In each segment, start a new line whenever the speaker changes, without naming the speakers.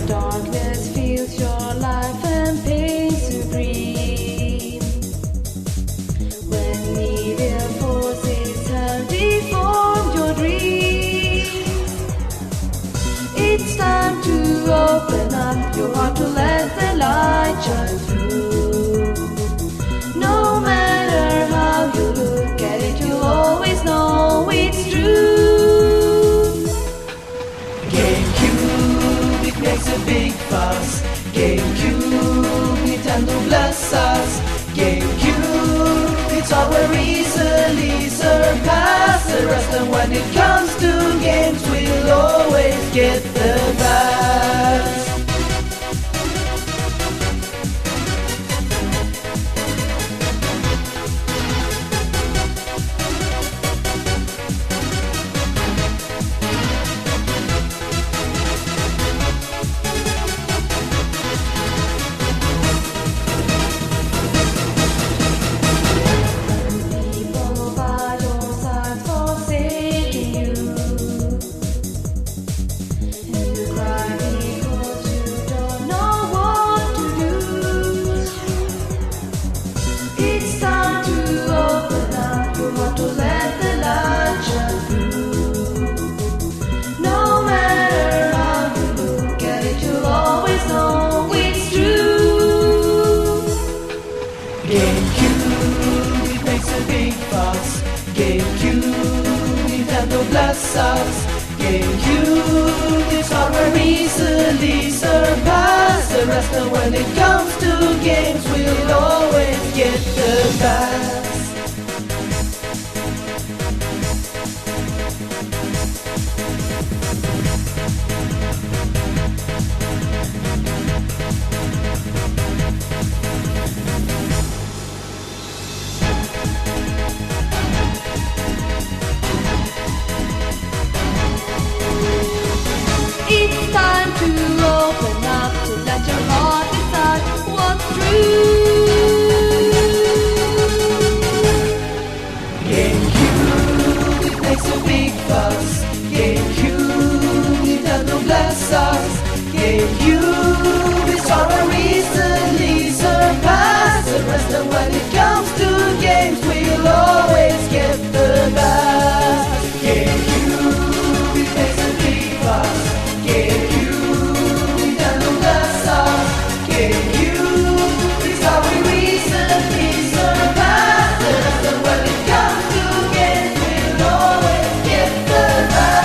Darkness fills your life and pain supreme. When evil forces have deformed your dreams, it's time to open up your heart to let the light shine through. No matter how you look at it, you'll always know it's true.
GameCube, it makes a big fuss. GameCube, Nintendo bless us. GameCube, it's all where easily surpass the rest. And when it comes to games, we'll always get the best. Bless us. GameCube, it's hard where easily surpass the rest. And when it comes to games, we'll always get the best.
It's time to open up, to let your heart decide what's true.
GameCube, it makes a big fuss. GameCube, Nintendo bless us. GameCube, it's all where easily surpass the rest. And when it comes to games, we'll always get the best. GameCube, it makes a big fuss. GameCube, Nintendo bless us. GameCube, it's how we recently surpass the rest. And when it comes to games, we'll always get the best.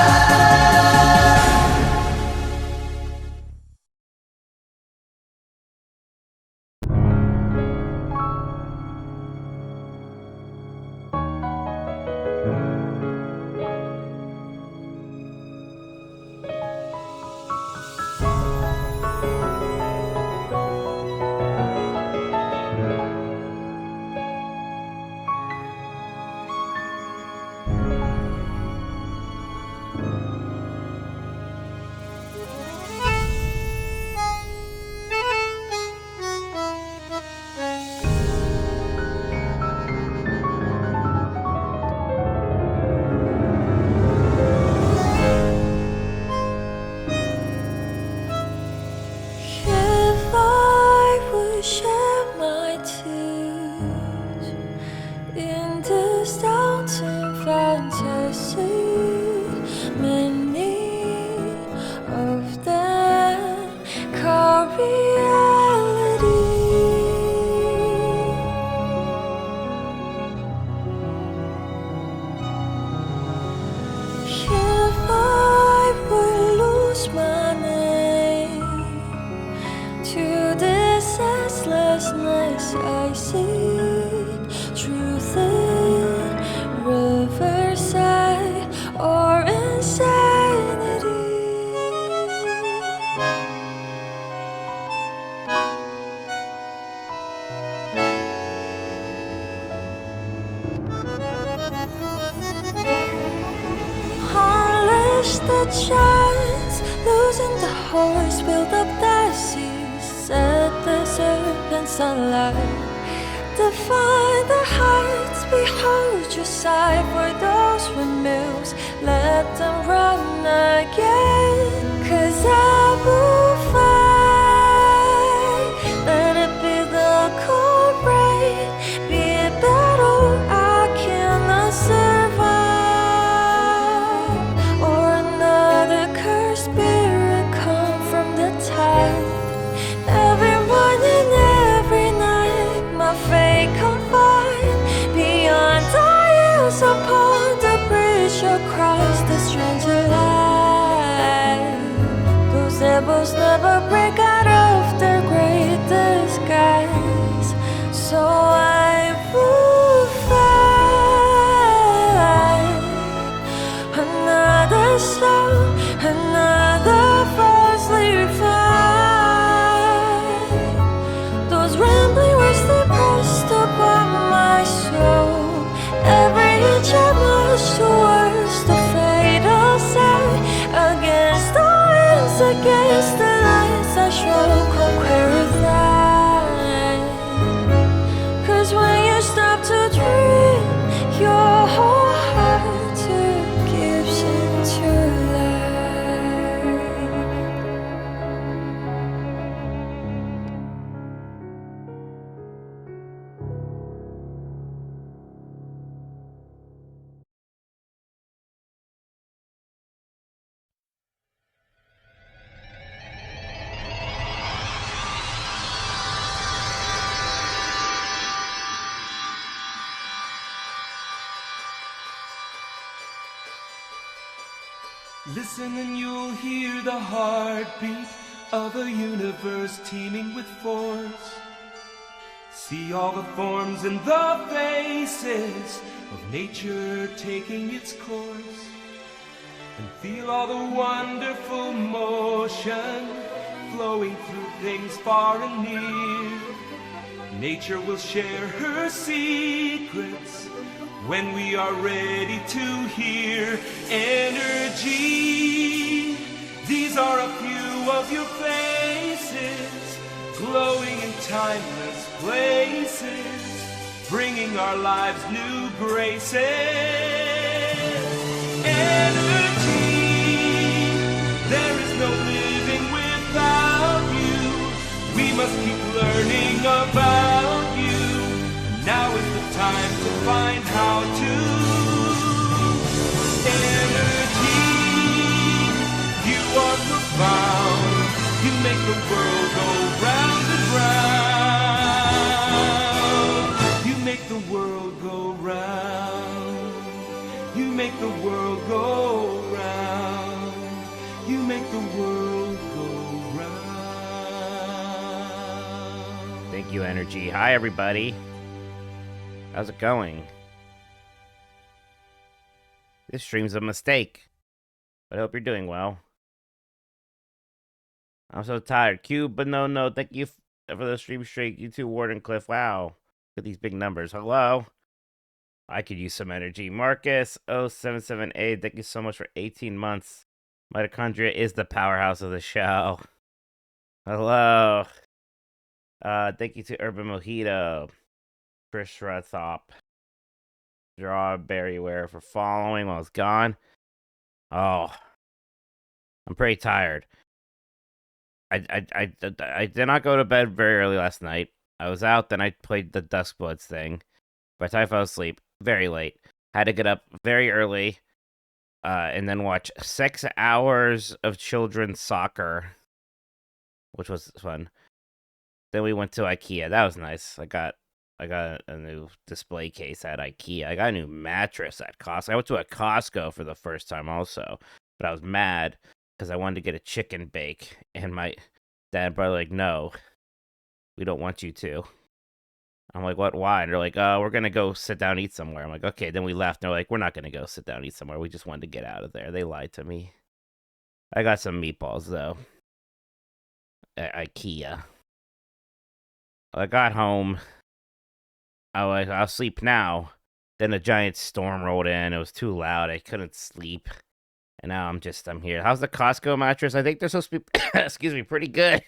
I seek truth in riverside or insanity. horse build up the seas, set the serpent sunlight. Define the heights, behold your sight for those windmills. Let them run again, 'cause I will fight. Let it be the cold rain, be it battle I cannot survive, or another cursed spirit come from the tide. Every morning, every night, my fate confide. Beyond our years upon the bridge across the stranger light. Those devils never break out of their great disguise. So I will fight. Another sound, another falsely refined. Those rambling words they pressed upon my soul. Every inch I march towards the fatal side. Against the winds, against the lights, I shall conquer that. 'Cause when you stop to dream, your whole heart gives into life.
Listen and you'll hear the heartbeat of a universe teeming with force. See all the forms and the faces of nature taking its course. And feel all the wonderful motion flowing through things far and near. Nature will share her secrets when we are ready to hear. Energy, these are a few of your faces, glowing in timeless places, bringing our lives new graces. Energy, there is no living without you. We must keep learning about you. Now is the time to find how to. Energy, you are profound. You make the world go round and round. You make the world go round. You make the world go round. You make the world go round.
Thank you, Energy. Hi, everybody. How's it going? This stream's a mistake, but I hope you're doing well. I'm so tired. Cube, but no, thank you for the stream streak. You too, Warden Cliff. Wow. Look at these big numbers. Hello. I could use some energy. Marcus 0778, thank you so much for 18 months. Mitochondria is the powerhouse of the show. Hello. Thank you to Urban Mojito. Chris Rathop. Strawberryware for following while it's gone. Oh. I'm pretty tired. I did not go to bed very early last night. I was out, then I played the Duskbloods thing. By the time I fell asleep, very late. Had to get up very early, and then watch 6 hours of children's soccer, which was fun. Then we went to IKEA. That was nice. I got a new display case at IKEA. I got a new mattress at Costco. I went to a Costco for the first time also, but I was mad because I wanted to get a chicken bake, and my dad and brother were like, no, we don't want you to. I'm like, what, why? And they're like, we're going to go sit down and eat somewhere. I'm like, okay. Then we left, and they're like, we're not going to go sit down and eat somewhere. We just wanted to get out of there. They lied to me. I got some meatballs, though, at IKEA. I got home. I was like, I'll sleep now. Then a giant storm rolled in. It was too loud. I couldn't sleep. And now I'm here. How's the Costco mattress? I think they're supposed to be, excuse me, pretty good.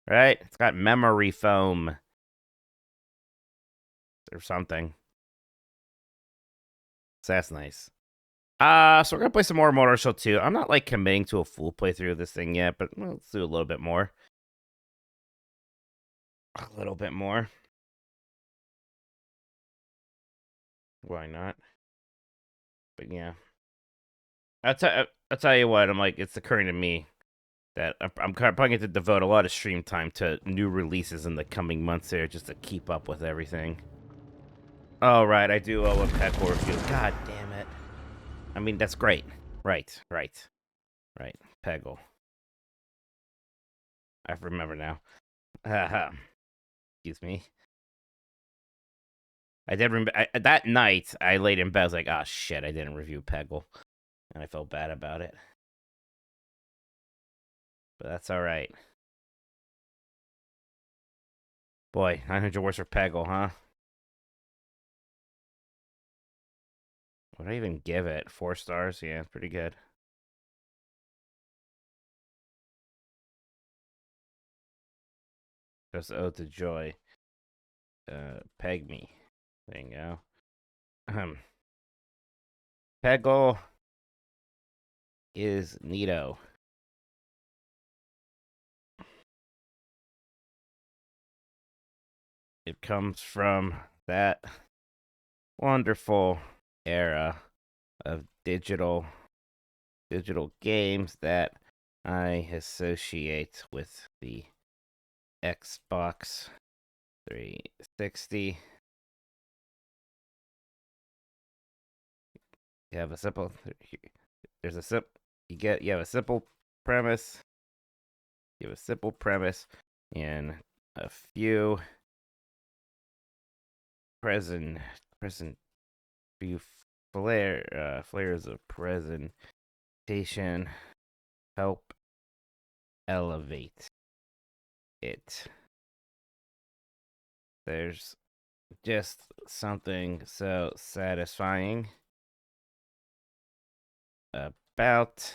Right? It's got memory foam. Or something. So that's nice. So we're gonna play some more Motor Show 2. I'm not like committing to a full playthrough of this thing yet, but let's do a little bit more. A little bit more. Why not? But yeah. I'll tell you what, I'm like, it's occurring to me that I'm probably going to devote a lot of stream time to new releases in the coming months here just to keep up with everything. Oh, right, I do owe a Peggle review. God damn it. I mean, that's great. Right. Peggle. I remember now. Excuse me. I did remember that night. I laid in bed. I was like, "Oh shit, I didn't review Peggle," and I felt bad about it. But that's all right. Boy, 900 words for Peggle, huh? What did I even give it? 4 stars? Yeah, pretty good. Just ode to joy. Peg me. There you go. Peggle is neato. It comes from that wonderful era of digital games that I associate with the Xbox 360. You have a simple. There's a simple. You have a simple premise. You have a simple premise and a few few flares of presentation help elevate it. There's just something so satisfying about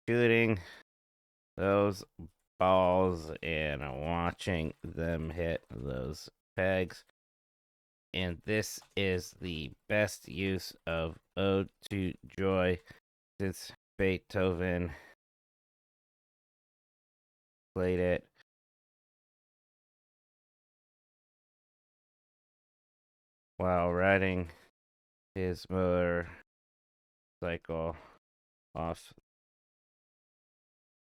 shooting those balls and watching them hit those pegs. And this is the best use of Ode to Joy since Beethoven played it. While riding his motorcycle off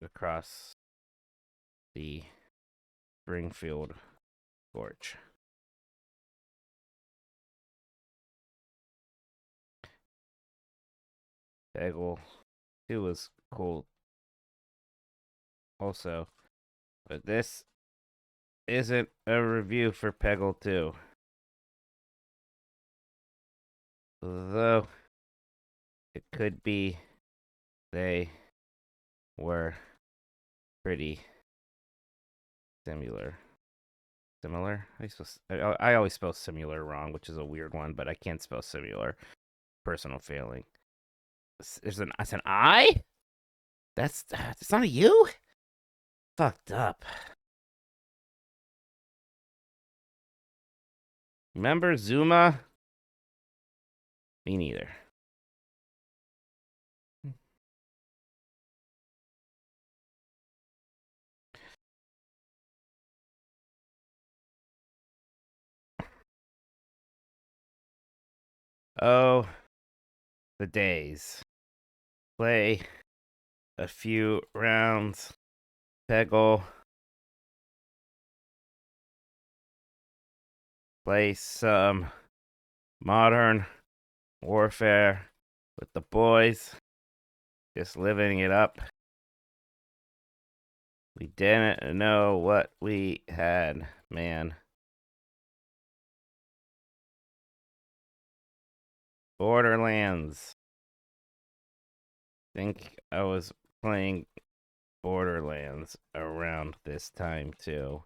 across the Springfield Gorge. Peggle 2 was cool also, but this isn't a review for Peggle 2. Though it could be, they were pretty similar. Similar? I always spell similar wrong, which is a weird one, but I can't spell similar. Personal failing. That's an I? That's not a U? Fucked up. Remember Zuma? Me neither. Oh, the days. Play a few rounds. Peggle. Play some Modern Warfare with the boys. Just living it up. We didn't know what we had, man. Borderlands. Think I was playing Borderlands around this time too.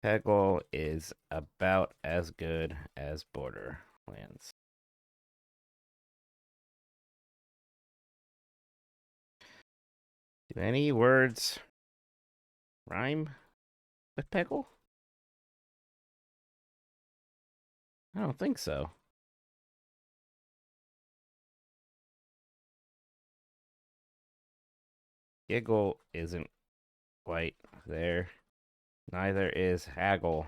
Peggle is about as good as Borderlands. Do any words rhyme with Peggle? I don't think so. Giggle isn't quite there. Neither is haggle.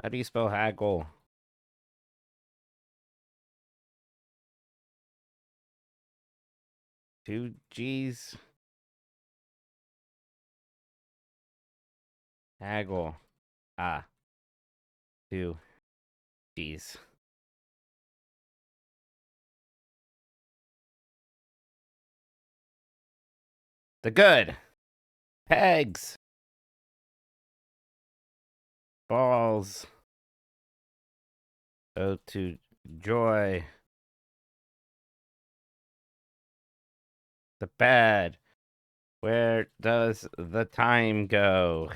How do you spell haggle? Two G's. Haggle. Ah. Two G's. The good. Pegs. Balls. Oh, to joy. The bad. Where does the time go?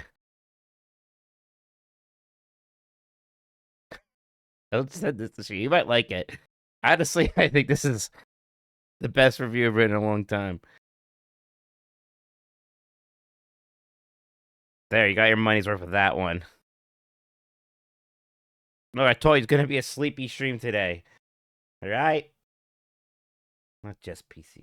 Don't send this to you. You might like it. Honestly, I think this is the best review I've written in a long time. There, you got your money's worth with that one. No, I told you it's gonna be a sleepy stream today. Alright? Not just PC.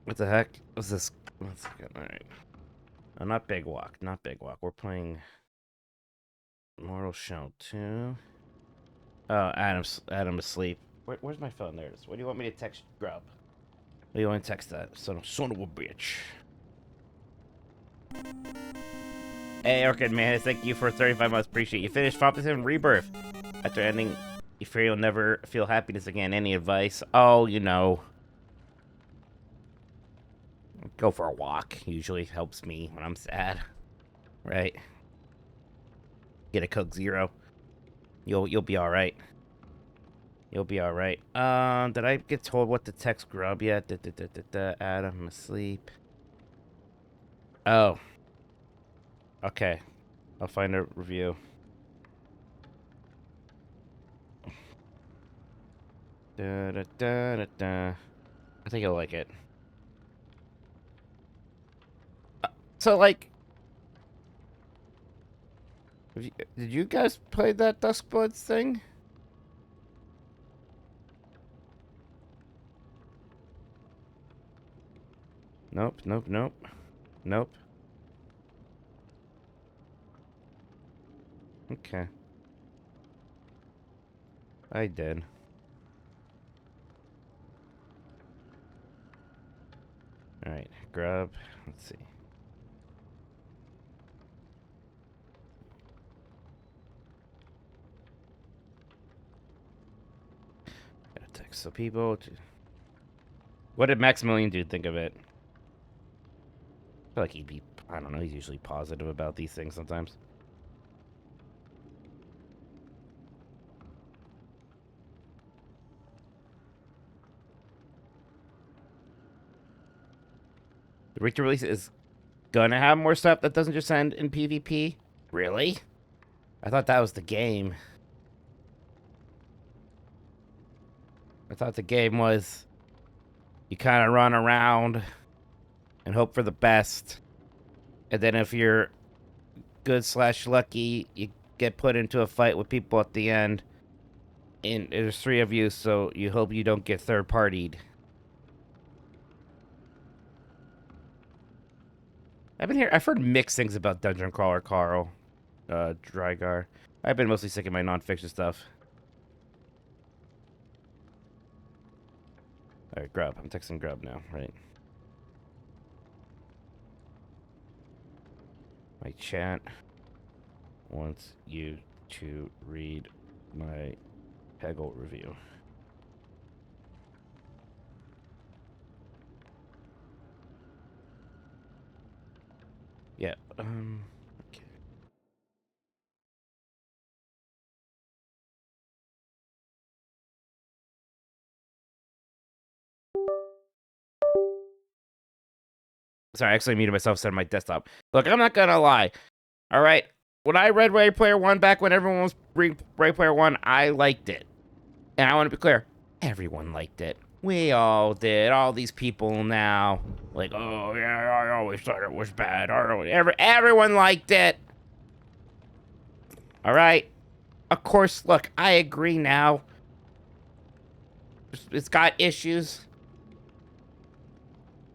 What the heck? What's this? One second. Alright. Oh, not Big Walk. Not Big Walk. We're playing Mortal Shell 2. Oh, Adam asleep. Where's my phone? There it is. What do you want me to text Grub? What do you want to text that? Son of a bitch. Hey, Orchid Man, thank you for 35 months. Appreciate you. Finished Final Fantasy VII Rebirth. After ending, you fear you'll never feel happiness again. Any advice? Oh, you know. Go for a walk. Usually helps me when I'm sad. Right? Get a Coke Zero. You'll be alright. You'll be alright. Did I get told what to text Grub yet? Adam asleep. Oh. Okay. I'll find a review. I think you'll like it. So, like... did you guys play that Duskbloods thing? Nope, nope, nope. Nope. Okay. I did. Alright, Grub. Let's see. Gotta text some people. What did Maximilian Dude think of it? I feel like he'd be, I don't know, he's usually positive about these things sometimes. The Reacher release is gonna have more stuff that doesn't just end in PvP? Really? I thought that was the game. I thought the game was you kind of run around and hope for the best. And then if you're good / lucky, you get put into a fight with people at the end. And there's 3 of you, so you hope you don't get third-partied. I've heard mixed things about Dungeon Crawler Carl, Drygar. I've been mostly sick of my nonfiction stuff. Alright, Grub. I'm texting Grub now, right? My chat wants you to read my Peggle review. Yeah, okay. Sorry, I actually muted myself instead of my desktop. Look, I'm not gonna lie. All right, when I read Ready Player One back when everyone was reading Ready Player One, I liked it, and I want to be clear, everyone liked it. We all did. All these people now, like, oh yeah, I always thought it was bad. Everyone liked it. All right. Of course, look, I agree now. It's got issues,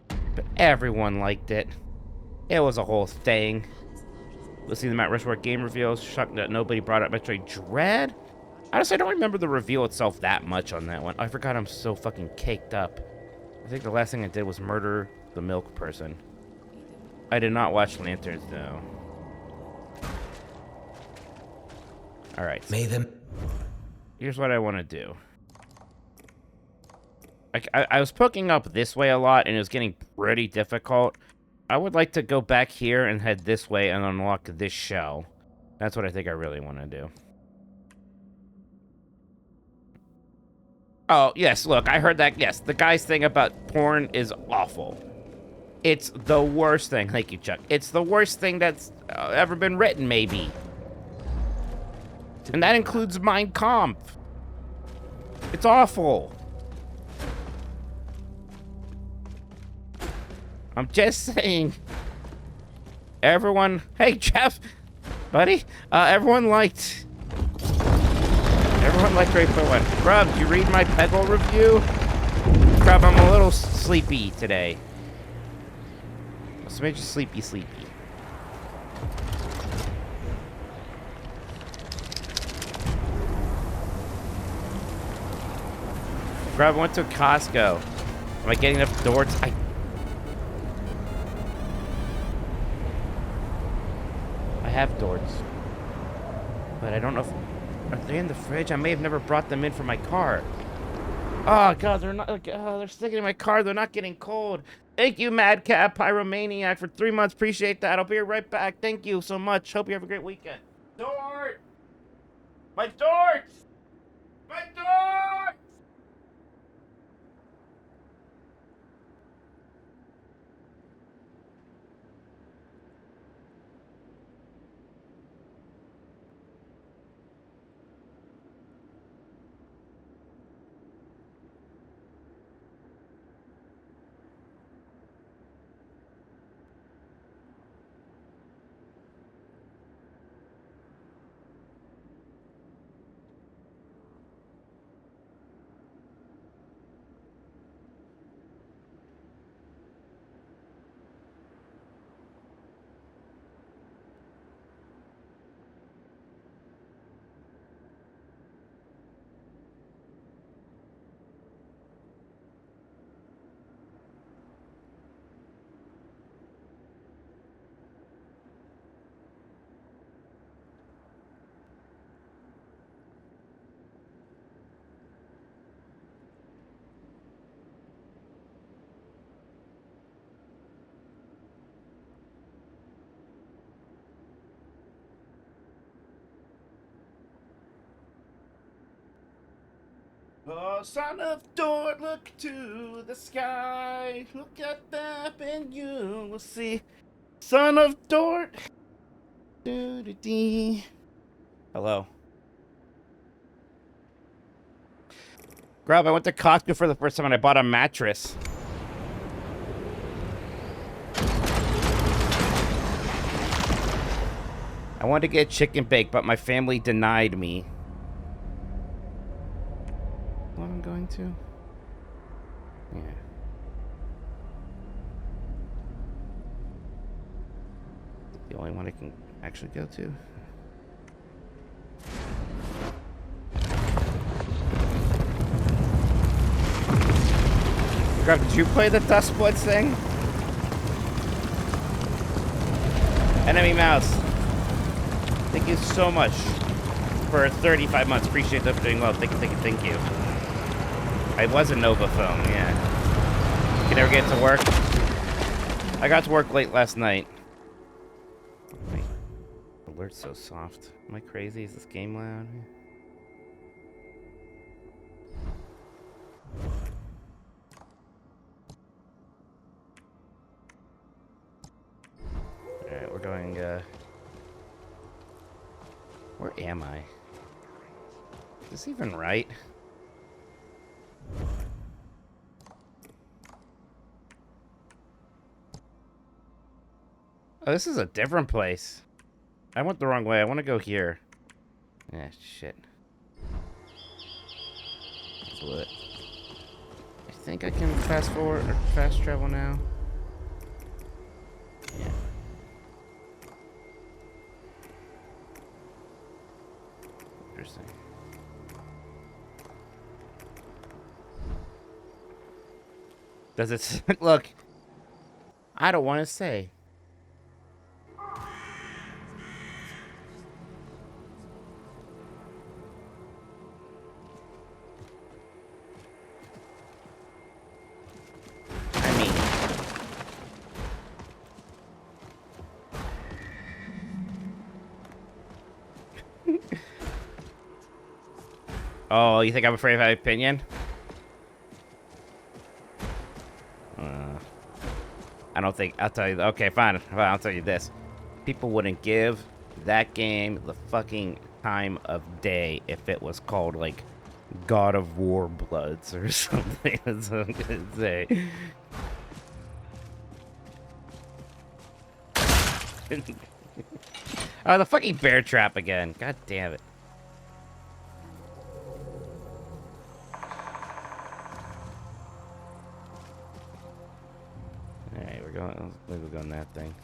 but everyone liked it. It was a whole thing. Listening to Matt Rushmore game reveals, shocked that nobody brought up Metroid Dread. Honestly, I don't remember the reveal itself that much on that one. I forgot I'm so fucking caked up. I think the last thing I did was murder the milk person. I did not watch Lanterns, though. Alright.
May them.
Here's what I want to do. I was poking up this way a lot, and it was getting pretty difficult. I would like to go back here and head this way and unlock this shell. That's what I think I really want to do. Oh, yes, look, I heard that. Yes, the guy's thing about porn is awful. It's the worst thing. Thank you, Chuck. It's the worst thing that's ever been written, maybe. And that includes Mein Kampf. It's awful. I'm just saying. Everyone... Hey, Jeff! Buddy? Everyone liked Ready Player One. Grub, did you read my Peggle review? Grub, I'm a little sleepy today. So maybe just sleepy. Grub, I went to Costco. Am I getting enough DORTs? I have DORTs. But I don't know if... Are they in the fridge? I may have never brought them in for my car. Oh, God, they're not... they're sticking in my car. They're not getting cold. Thank you, Madcap Pyromaniac, for 3 months. Appreciate that. I'll be right back. Thank you so much. Hope you have a great weekend. DORT! My DORT! My DORT! Oh, son of DORT, look to the sky. Look at that and you will see. Son of DORT. Doo-doo-dee. Hello. Grub, I went to Costco for the first time and I bought a mattress. I wanted to get chicken bake, but my family denied me. What I'm going to? Yeah. The only one I can actually go to. Grub, did you play the Dust Blitz thing? Enemy Mouse. Thank you so much for 35 months. Appreciate that. Doing well. Thank you. I was a Nova phone, yeah. You never get to work? I got to work late last night. My alert's so soft. Am I crazy? Is this game loud? Where am I? Is this even right? Oh, this is a different place. I went the wrong way. I want to go here. Yeah, shit. Blew it. I think I can fast forward or fast travel now. Yeah. Interesting. Does it look? I don't want to say. I mean, oh, you think I'm afraid of my opinion? I don't think, I'll tell you, okay, fine, I'll tell you this. People wouldn't give that game the fucking time of day if it was called, like, God of War Bloods or something. That's what I'm gonna say. Oh, the fucking bear trap again. God damn it. Alright, we're going that thing.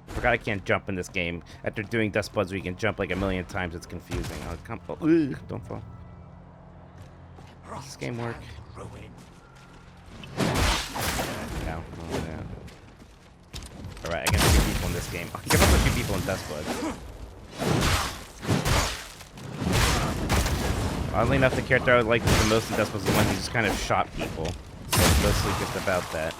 Forgot I can't jump in this game. After doing Dust Bloods where you can jump like a million times, it's confusing. Oh, come, oh, don't fall. Does this game work? No. Oh, no. Alright, I got 2 people in this game. I can also 2 people in Dust Bloods. Oddly enough, the character I would like the most in Dust Bloods is the one who just kind of shot people. So it's mostly just about that.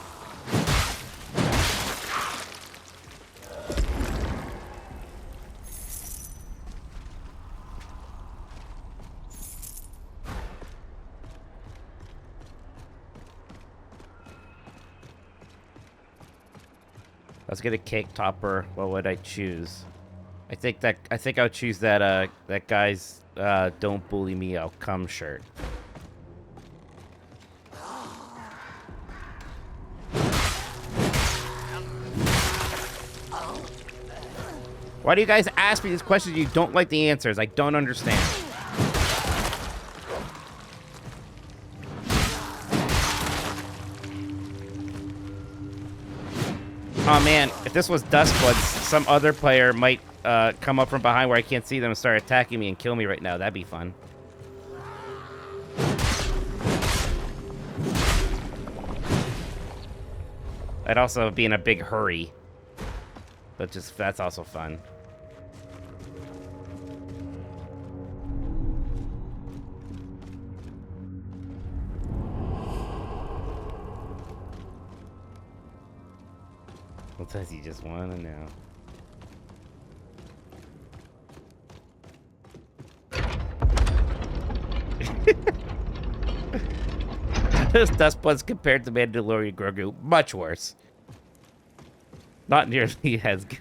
Let's get a cake topper. What would I choose? I think I would choose that that guy's "Don't bully me, I'll come" shirt. Why do you guys ask me these questions? You don't like the answers. I don't understand. Oh man, if this was Dust Bloods, some other player might come up from behind where I can't see them and start attacking me and kill me right now. That'd be fun. I'd also be in a big hurry. But that's also fun. Sometimes you just want to know. Those Dust Bloods compared to Mandalorian Grogu, much worse. Not nearly as good.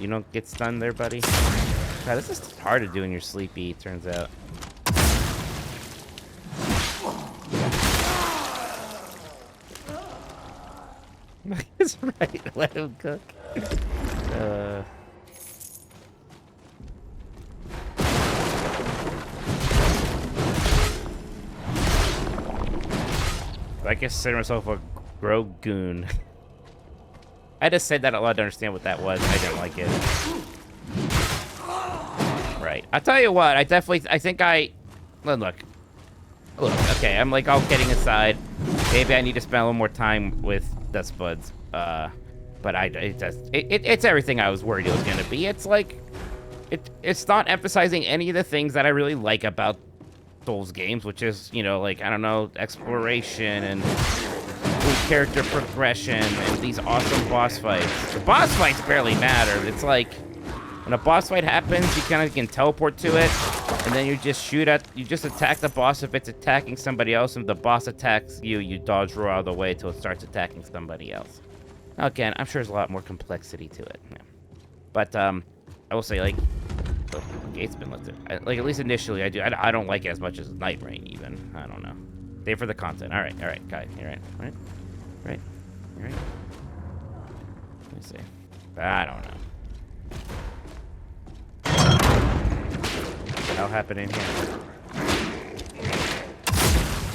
You don't get stunned there, buddy? God, this is hard to do when you're sleepy, it turns out. That's right, let him cook. I consider myself a Grogoon. I just said that out loud to understand what that was. I didn't like it. Right. I'll tell you what. Look. Okay, I'm like all kidding aside. Maybe I need to spend a little more time with Dust Bloods. But it's everything I was worried it was gonna be. It's like, it's not emphasizing any of the things that I really like about Souls games, which is, you know, like, I don't know, exploration and cool character progression and these awesome boss fights. The boss fights barely matter. It's like, when a boss fight happens, you kind of can teleport to it, and then you just attack the boss if it's attacking somebody else, and if the boss attacks you, you dodge roll out of the way till it starts attacking somebody else. Again, I'm sure there's a lot more complexity to it. Yeah. But I will say, like, the gate's been lifted. Like, at least initially, I don't like it as much as Night Rain, even. I don't know. Stay for the content. All right, guy. You're right. Right. Let me see. I don't know. What'll happen in here?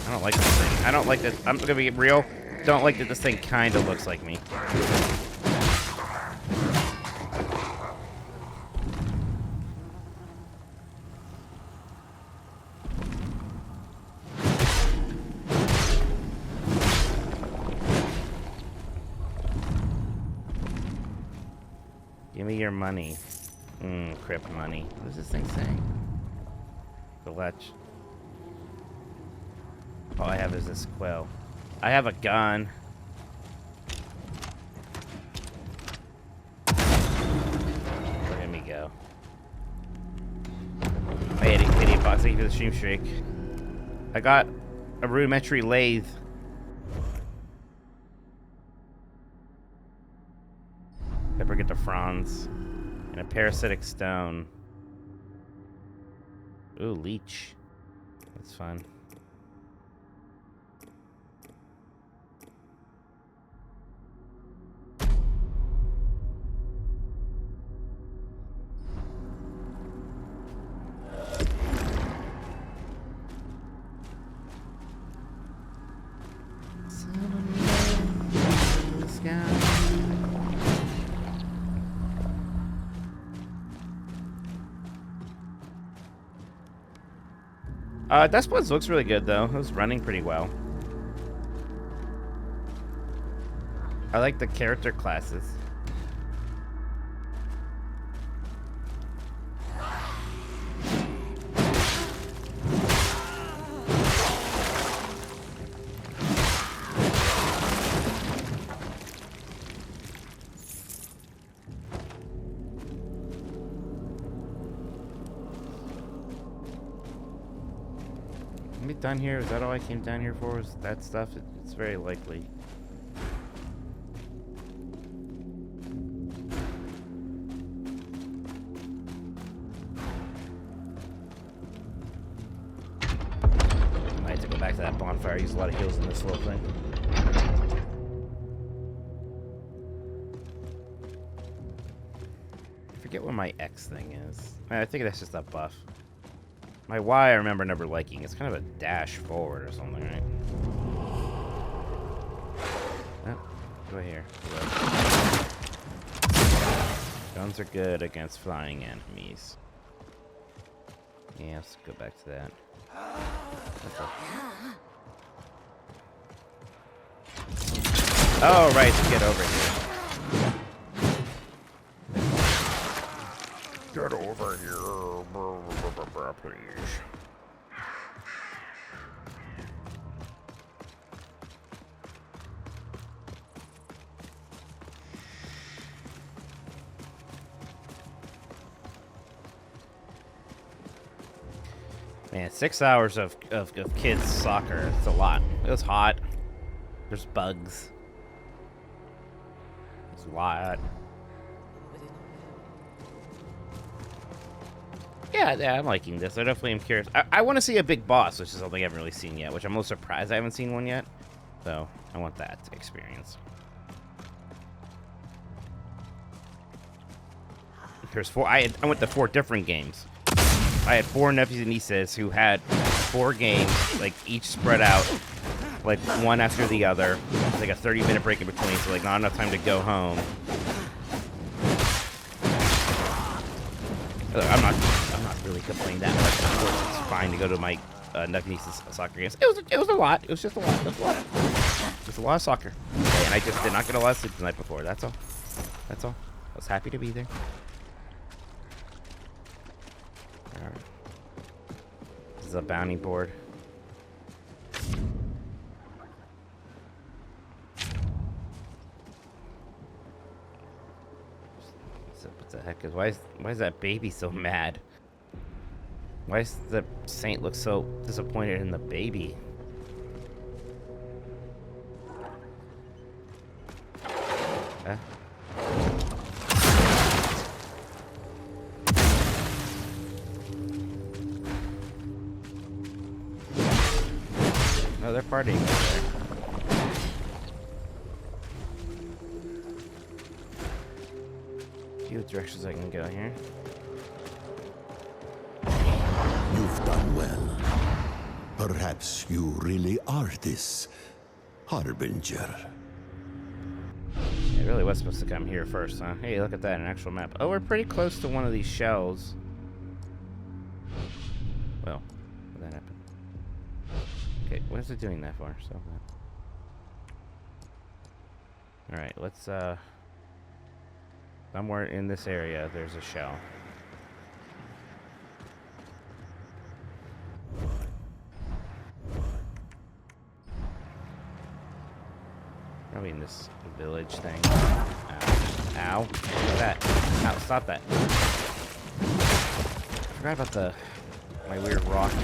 I don't like this thing. I don't like that. I'm gonna be real. Don't like that this thing kind of looks like me. Give me your money. Crypt money. What is this thing saying? The ledge. All I have is this quill. I have a gun. Let me go. I idiot box. Thank you for the stream streak. I got a rudimentary lathe. Never get the fronds. And a parasitic stone. Ooh, leech. That's fun. Dustbloods looks really good, though. It was running pretty well. I like the character classes. Down here? Is that all I came down here for? Was that stuff? It's very likely. I might have to go back to that bonfire. I use a lot of heals in this little thing. I forget what my X thing is. I think that's just a buff. My Y I remember never liking. It's kind of a dash forward or something, right? Oh, go here. Guns are good against flying enemies. Yeah, let's go back to that. Oh, right, to get over here. Get over here. Please. Man, 6 hours of kids soccer. It's a lot. It was hot. There's bugs. It's a lot. Yeah, I'm liking this. I definitely am curious. I want to see a big boss, which is something I haven't really seen yet, which I'm a little surprised I haven't seen one yet. So, I want that experience. There's 4. I went to 4 different games. I had 4 nephews and nieces who had 4 games, like, each spread out, like, one after the other. It's like a 30-minute break in between, so, like, not enough time to go home. I'm not really complaining that much. Of course, it's fine to go to my niece's soccer games. It was a lot. It was just a lot. It was a lot. Just a lot of soccer. Okay, and I just did not get a lot of sleep the night before. That's all. That's all. I was happy to be there. All right. This is a bounty board. What the heck is why is that baby so mad? Why does the saint look so disappointed in the baby? Huh? Oh, they're partying over there. Few directions I can go here.
You've done well. Perhaps you really are this harbinger.
It really was supposed to come here first, huh? Hey, look at that, an actual map. Oh, we're pretty close to one of these shells. Well, what that happened? Okay, what is it doing that for? So, alright, let's, somewhere in this area, there's a shell. Probably in this village thing. Ow. Ow. What's that? Ow, stop that. I forgot about my weird rock. There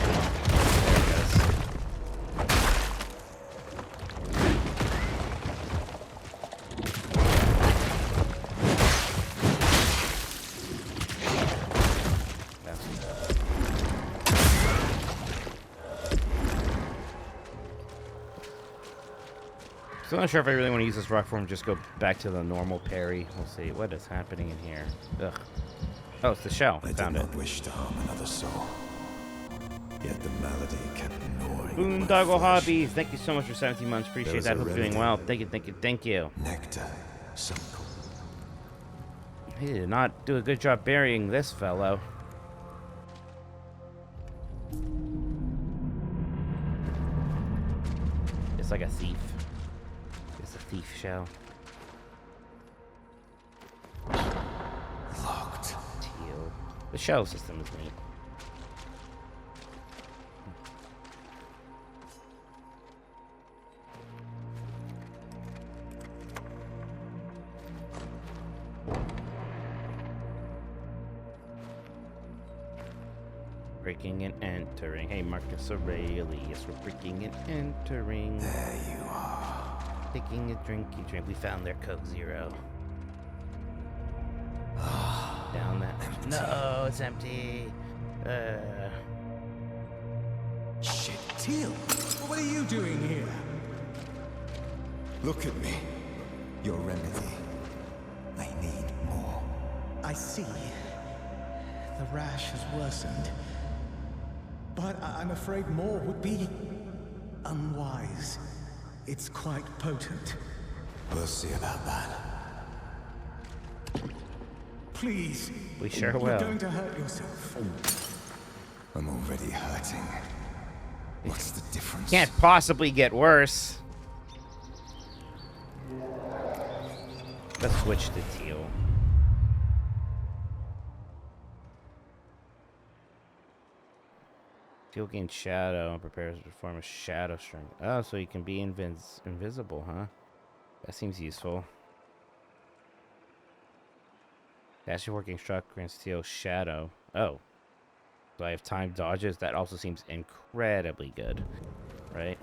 it goes. Still not sure if I really want to use this rock form. Just go back to the normal parry. We'll see what is happening in here. Ugh. Oh, it's the shell. I found it.
Wish to harm another soul. Yet the malady kept gnawing.
Boondoggle Hobbies, thank you so much for 17 months. Appreciate that. Hope you're doing well. Thank you, thank you, thank you.
Nectar, some.
He did not do a good job burying this fellow. It's like a thief. It's a thief shell.
Locked.
Teal. The shell system is neat. Breaking and entering. Hey, Marcus Aurelius, we're breaking and entering.
There you are.
Taking a drinky drink. We found their Coke Zero. Down that.
Empty.
No, it's empty.
Shit, Teal. What are you doing here? Look at me. Your remedy. I need more.
I see. The rash has worsened. But I'm afraid more would be unwise. It's quite potent.
We'll see about that.
Please.
We sure
You're
will.
going to hurt yourself.
I'm already hurting. What's the difference?
Can't possibly get worse. Let's switch to teal. Teal gains shadow and prepares to perform a shadow string. Oh, so you can be invisible, huh? That seems useful. Dash your working struck grants Teal shadow. Oh. So I have time dodges. That also seems incredibly good. Right?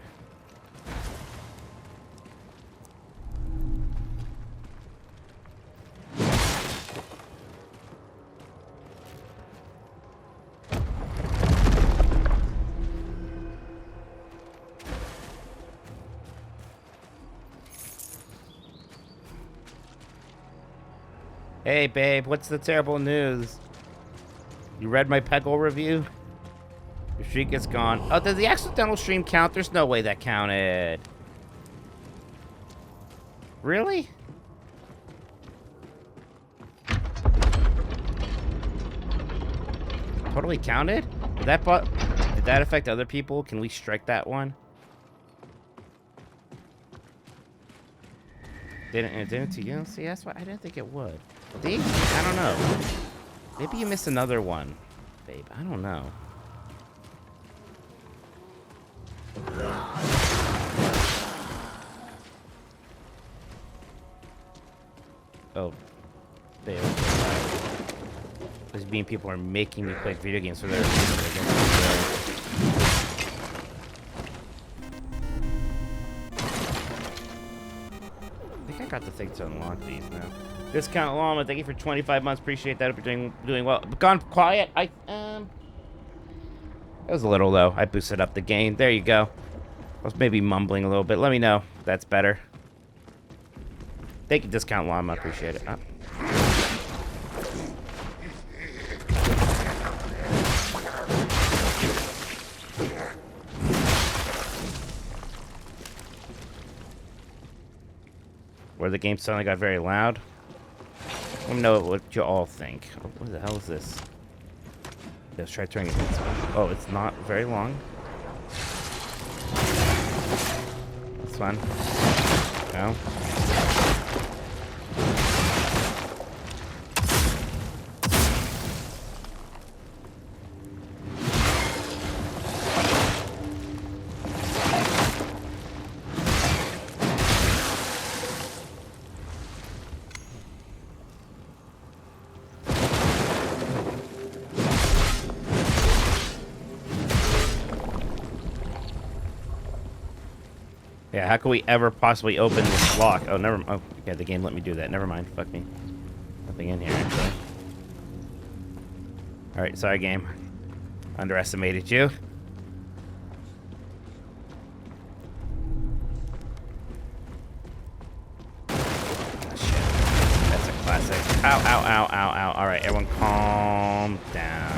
Hey, babe, what's the terrible news? You read my Peggle review? Your streak is gone. Oh, does the accidental stream count? There's no way that counted. Really? Totally counted? Did that affect other people? Can we strike that one? Didn't you? See, that's why I didn't think it would. See? I don't know. Maybe you missed another one, babe. I don't know. Oh, babe. This being people are making me play video games, so they're I think think I got the thing to unlock these now. Discount Llama, thank you for 25 months. Appreciate that. Hope you're doing well. Gone quiet. It was a little low. I boosted up the gain. There you go. I was maybe mumbling a little bit. Let me know if that's better. Thank you, Discount Llama. Appreciate it. Where the game suddenly got very loud. Let me know what you all think. Oh, what the hell is this? Let's try turning it into. Oh, it's not very long. That's fun. No. Yeah, how could we ever possibly open this lock? Oh, never. Oh, yeah, the game let me do that. Never mind. Fuck me. Nothing in here, actually. All right, sorry, game. Underestimated you. Oh, shit. That's a classic. Ow, ow, ow, ow, ow. All right, everyone, calm down.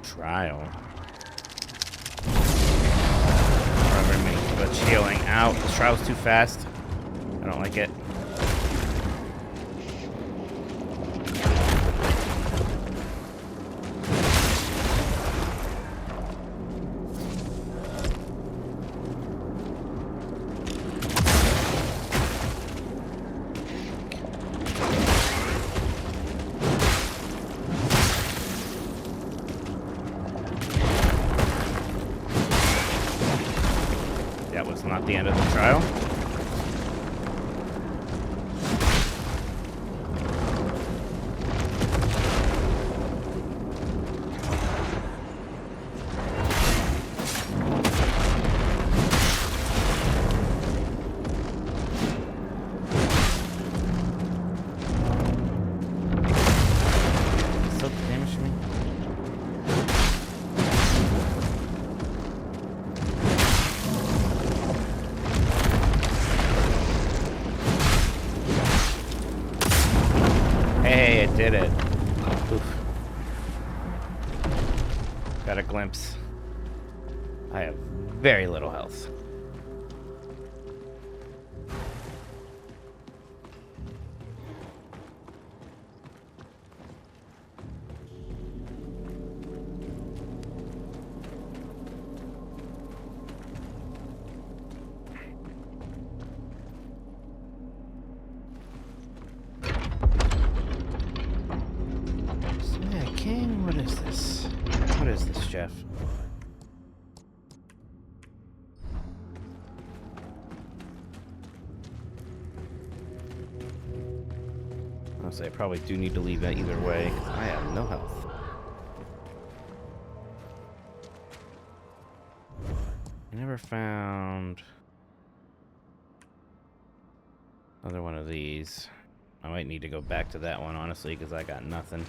Trial. Remember me, but healing out. This trial's too fast. I don't like it. That was not the end of the trial. Still damaged me. Hey, it did it. Oof. Got a glimpse. I have very little health. King, what is this? What is this, Jeff? Honestly, I probably do need to leave that either way, because I have no health. I never found another one of these. I might need to go back to that one, honestly, because I got nothing.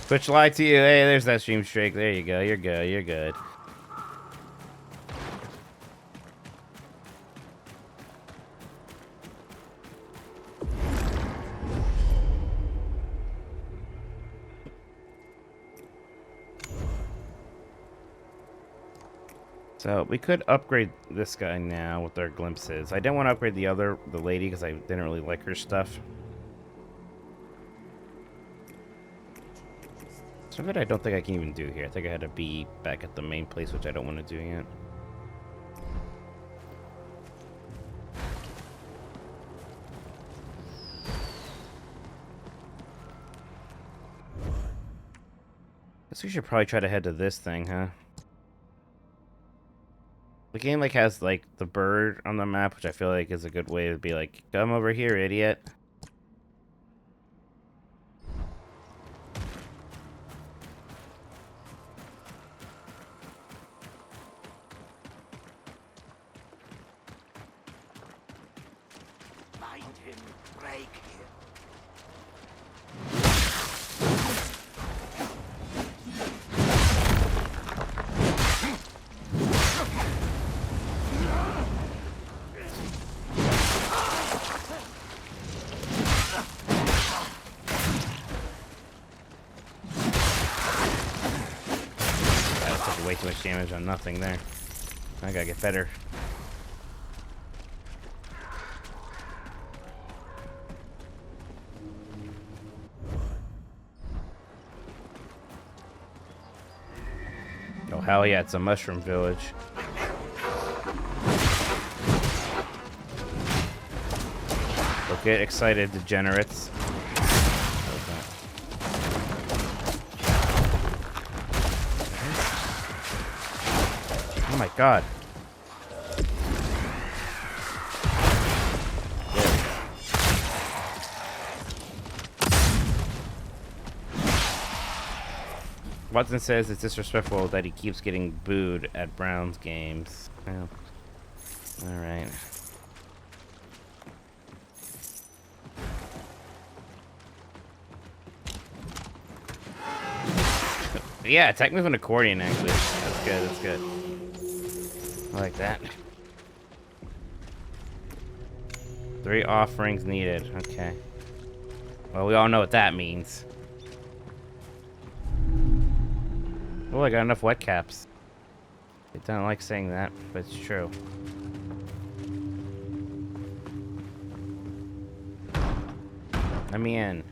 Twitch lied to you. Hey, there's that stream streak. There you go. You're good. You're good. So we could upgrade this guy now with our glimpses. I didn't want to upgrade the lady, because I didn't really like her stuff. Some of it I don't think I can even do here. I think I had to be back at the main place, which I don't want to do yet. Guess we should probably try to head to this thing, huh? The game like has like the bird on the map, which I feel like is a good way to be like, come over here, idiot.
Find him, break him.
I took way too much damage on nothing there. I gotta get better. Oh, hell yeah, it's a mushroom village. Don't get excited, degenerates. Oh my god. Watson says it's disrespectful that he keeps getting booed at Browns games. Well, alright. Yeah, attack me with an accordion, actually. That's good, that's good. I like that. 3 offerings needed. Okay. Well, we all know what that means. Oh, I got enough wet caps. I don't like saying that, but it's true. Let me in.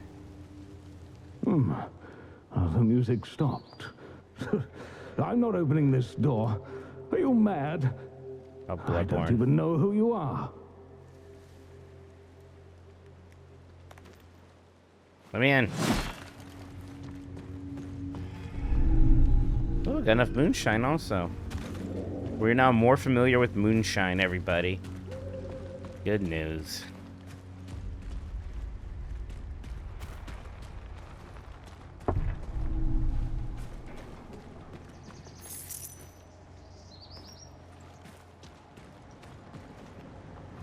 The music stopped. I'm not opening this door. Are you mad?
Oh,
I don't
Bloodborne.
even know who you are.
Let me in. Oh, got enough moonshine also. We're now more familiar with moonshine, everybody. Good news.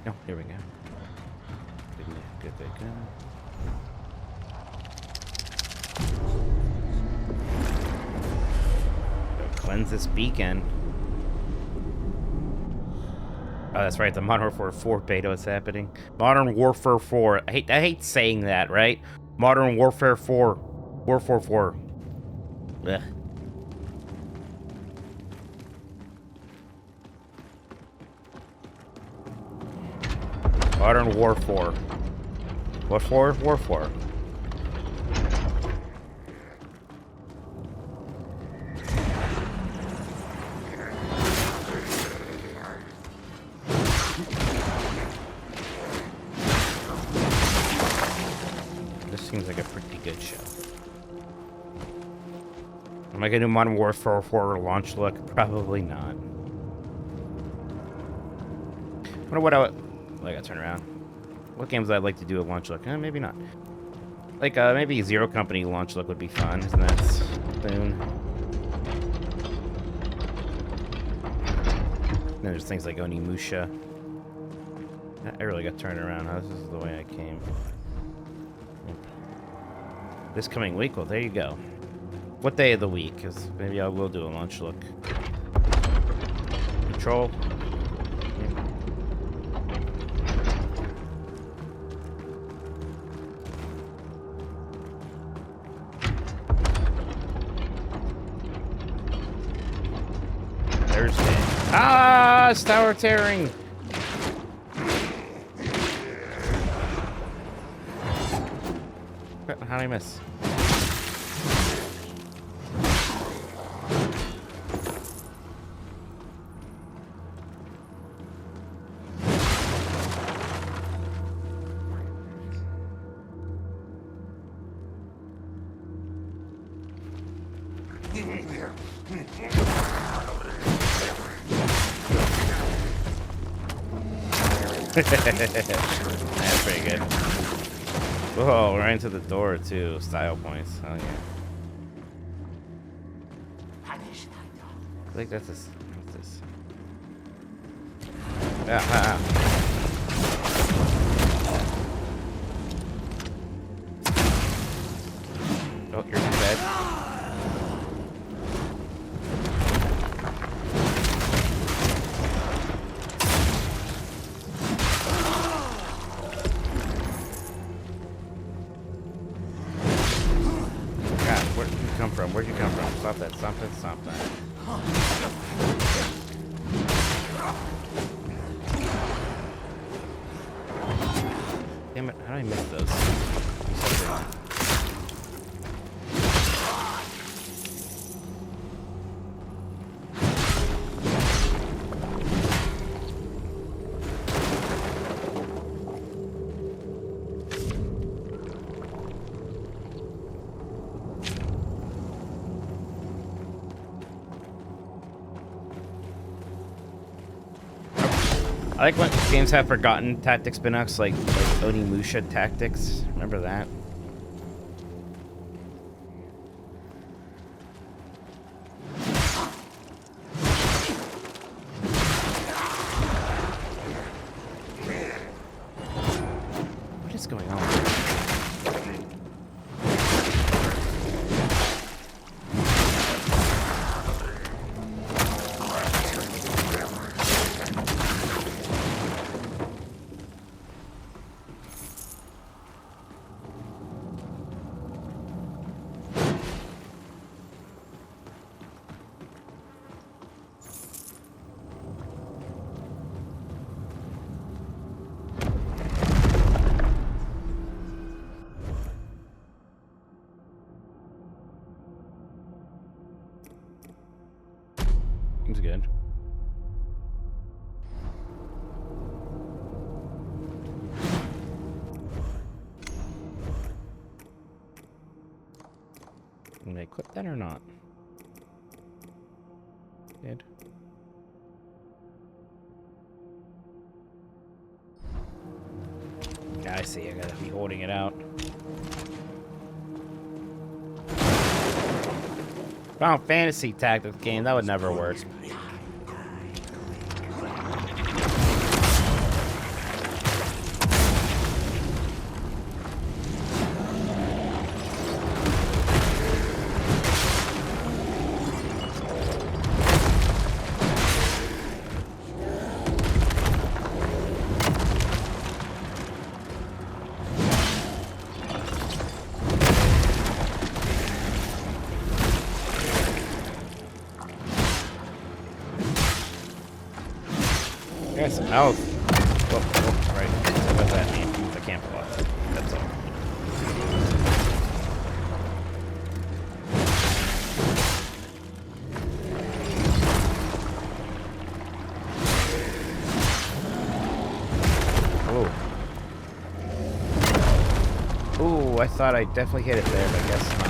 Oh, here we go. Good, good, good. Cleanse this beacon. Oh, that's right. The Modern Warfare 4 beta is happening. Modern Warfare 4. I hate saying that, right? Modern Warfare 4. Warfare 4. Ugh. Modern Warfare. What for? Warfare. Seems like a pretty good show. Am I gonna do Modern Warfare 4 launch look? Probably not. Wonder what I would... I gotta turn around. What games I'd like to do a launch look? Maybe not. Like, maybe Zero Company launch look would be fun. Isn't that soon? Then there's things like Onimusha. I really got turned around, huh? This is the way I came. This coming week? Well, there you go. What day of the week? Because maybe I will do a launch look. Control. Thursday. Ah! It's tower tearing! How did I miss? That's pretty good. Whoa, right into the door too. Style points. Oh yeah. I think that's this. What's this? Ah. Oh, you're dead. Where'd you come from? Where'd you come from? Stop that. Stop that. Stop that. Damn it. How did I miss those? I like when games have forgotten tactic spin-offs, like Onimusha Tactics. Remember that? What is going on? Seems good. Can I equip that or not? Good. Yeah, I see. I gotta be holding it out. Final Fantasy Tactics game, that would never work. Got some health. Whoa, right. What does that mean? I can't block. That's all. Oh. Ooh, I thought I definitely hit it there, but I guess not.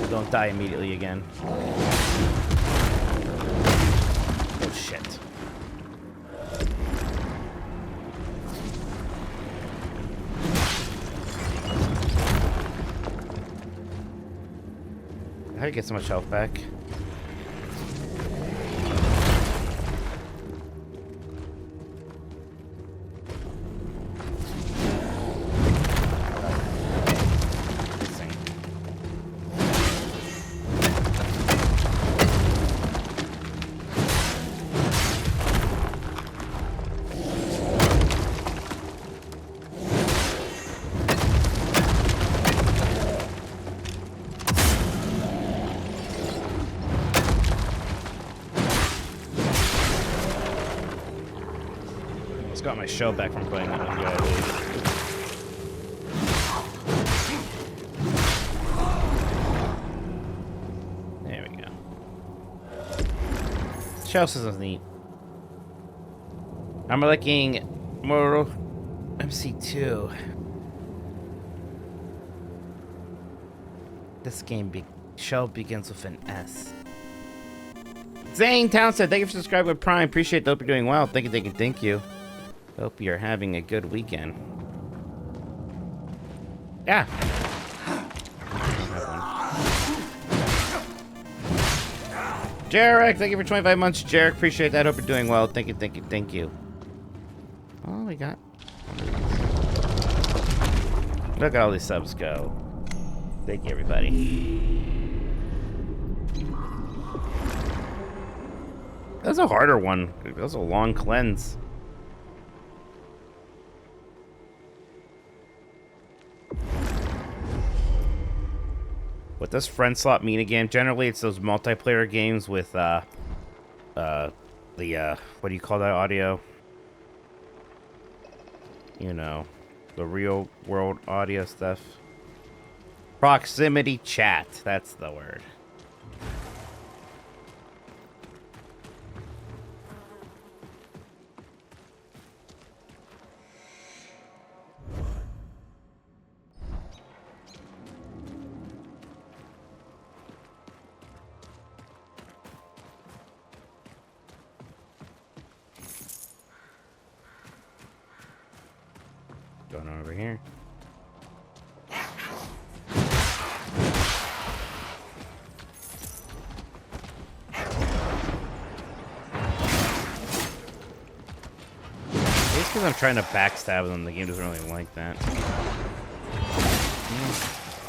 Don't die immediately again. Oh shit. How do you get so much health back? Got my show back from playing that one guy, I believe. There we go. Shells is neat. I'm liking Mortal MC2. This show begins with an S. Zane Townsend, thank you for subscribing with Prime. Appreciate it. Hope you're doing well. Thank you, thank you, thank you. Hope you're having a good weekend. Yeah. Jarek, thank you for 25 months. Jarek, appreciate that. Hope you're doing well. Thank you, thank you, thank you. Oh, we got... Look at all these subs go. Thank you, everybody. That's a harder one. That was a long cleanse. What does friend slot mean again? Generally, it's those multiplayer games with, what do you call that audio? You know, the real world audio stuff. Proximity chat, that's the word. Going on over here. It's because I'm trying to backstab them. The game doesn't really like that. I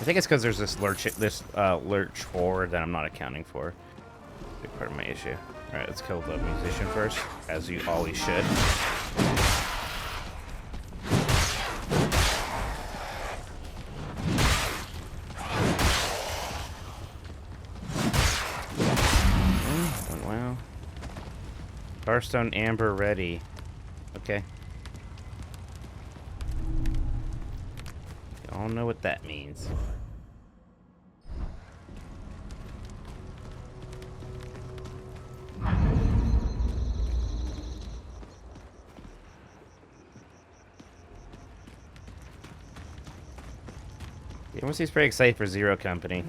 think it's because there's this lurch forward that I'm not accounting for. Big part of my issue. All right, let's kill the musician first, as you always should. Wow. Hearthstone Amber ready. Okay. You all know what that means. The MSC's pretty excited for Zero Company.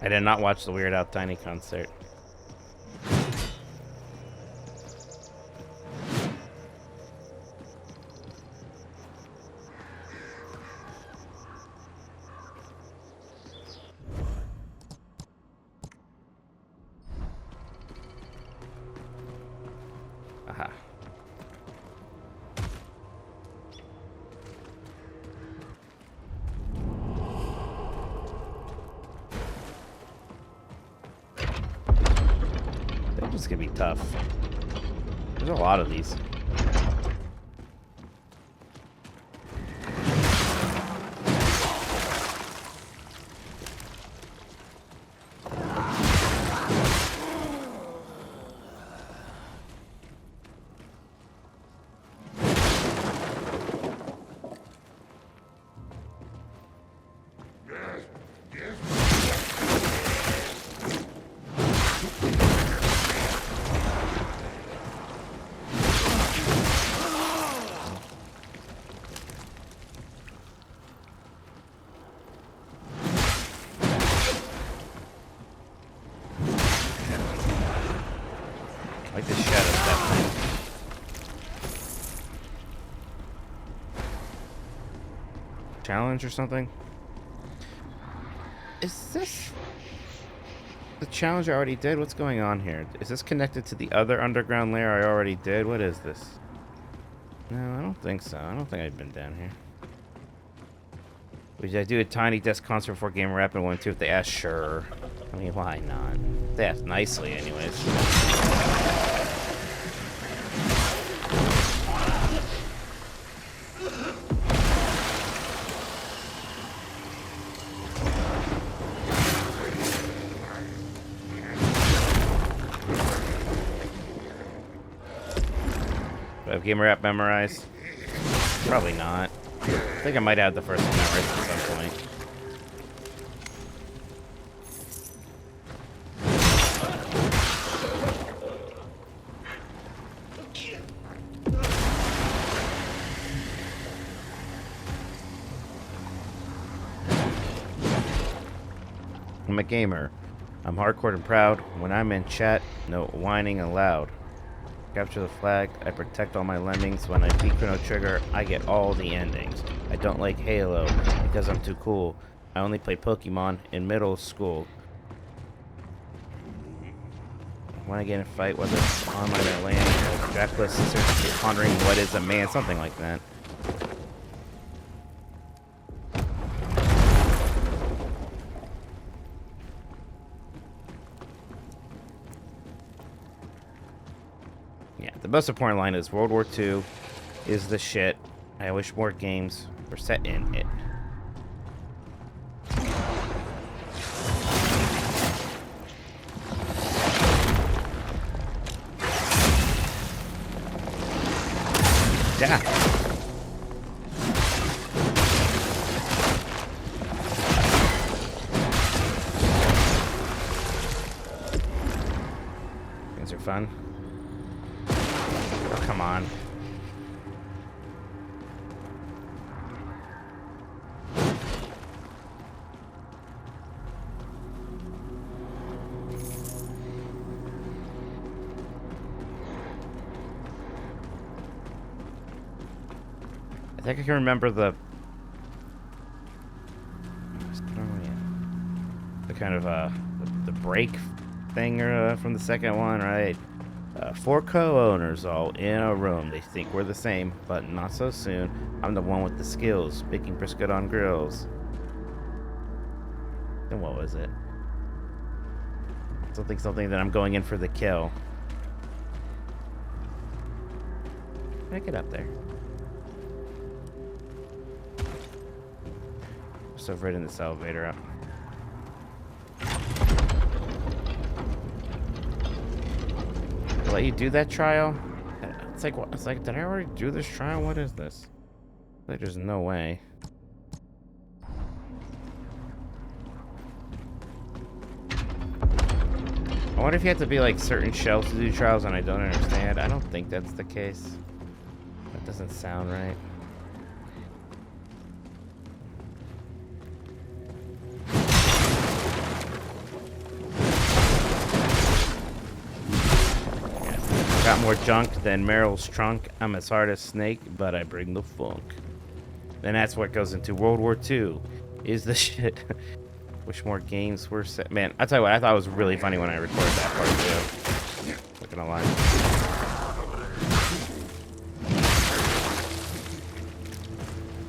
I did not watch the Weird Al Tiny concert. Aha. This is gonna be tough. There's a lot of these. I like this shadow step thing. Challenge or something? Is this the challenge I already did? What's going on here? Is this connected to the other underground layer I already did? What is this? No, I don't think so. I don't think I've been down here. Would I do a Tiny Desk concert before Game Rapid 1 2 if they ask? Sure. I mean, why not? They ask nicely, anyways. Do I have Gamer App memorized? Probably not. I think I might have the first one memorized at some point. I'm a gamer. I'm hardcore and proud. When I'm in chat, no whining aloud. Capture the flag. I protect all my lemmings. When I beat Chrono Trigger, I get all the endings. I don't like Halo because I'm too cool. I only played Pokemon in middle school. When I get in a fight, whether it's online or land, Dracula sisters pondering what is a man, something like that. Yeah, the most important line is World War II is the shit. I wish more games were set in it. Yeah. Things are fun. Oh, come on. I think I can remember the kind of the break thing from the second one, right? Four co-owners all in a room. They think we're the same, but not so soon. I'm the one with the skills, baking brisket on grills. Then what was it? Something that I'm going in for the kill. Can I get up there? So I've ridden this elevator up. I'll let you do that trial? It's like, what? It's like, did I already do this trial? What is this? Like, there's no way. I wonder if you have to be like certain shells to do trials, and I don't understand. I don't think that's the case. That doesn't sound right. Got more junk than Meryl's trunk. I'm as hard as Snake, but I bring the funk. And that's what goes into World War II. Is the shit. Wish more games were set. Man, I'll tell you what, I thought it was really funny when I recorded that part too. Not gonna lie.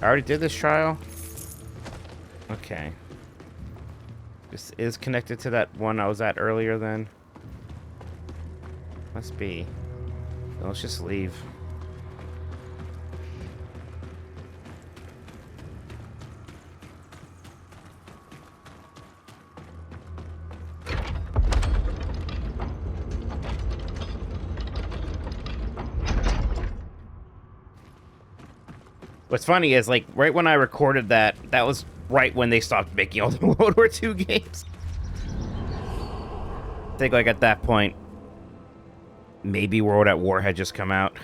I already did this trial? Okay. This is connected to that one I was at earlier then. Must be. Let's just leave. What's funny is, like, right when I recorded that, that was right when they stopped making all the World War II games. I think, like, at that point, maybe World at War had just come out.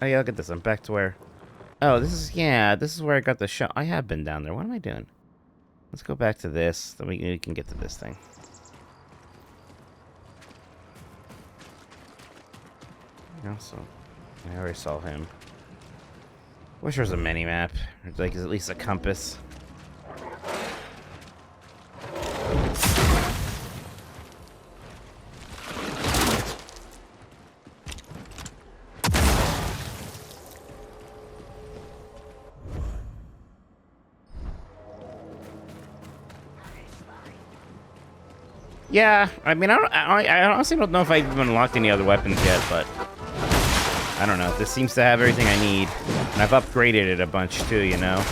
Oh yeah, look at this. I'm back to where... Oh, this is... Yeah, this is where I got the shot. I have been down there. What am I doing? Let's go back to this. Then we can get to this thing. Also, I already saw him. Wish there was a mini-map. Or like, at least a compass. Yeah, I mean, I honestly don't know if I've even unlocked any other weapons yet, but I don't know. This seems to have everything I need, and I've upgraded it a bunch too, you know?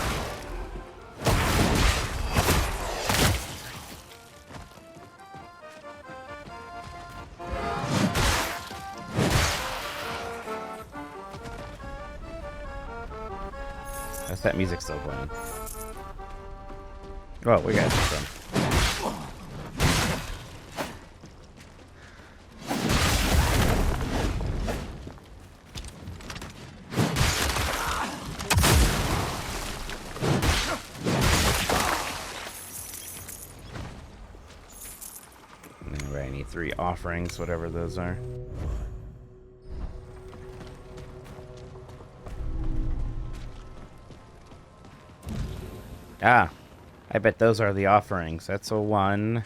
That's that music still playing. Oh, we got some. Alright, I need 3 offerings, whatever those are. Ah, I bet those are the offerings. That's a 1.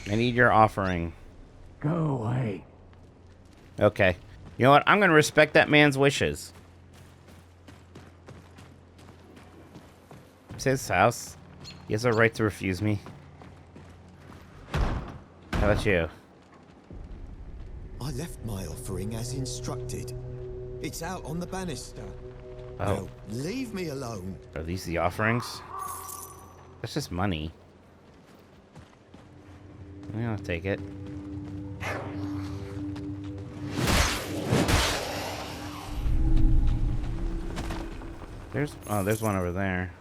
I need your offering.
Go away.
Okay. You know what? I'm going to respect that man's wishes. It's his house. He has a right to refuse me. How about you?
I left my offering as instructed. It's out on the banister.
Oh.
Now, leave me alone.
Are these the offerings? That's just money. I'll take it. There's one over there.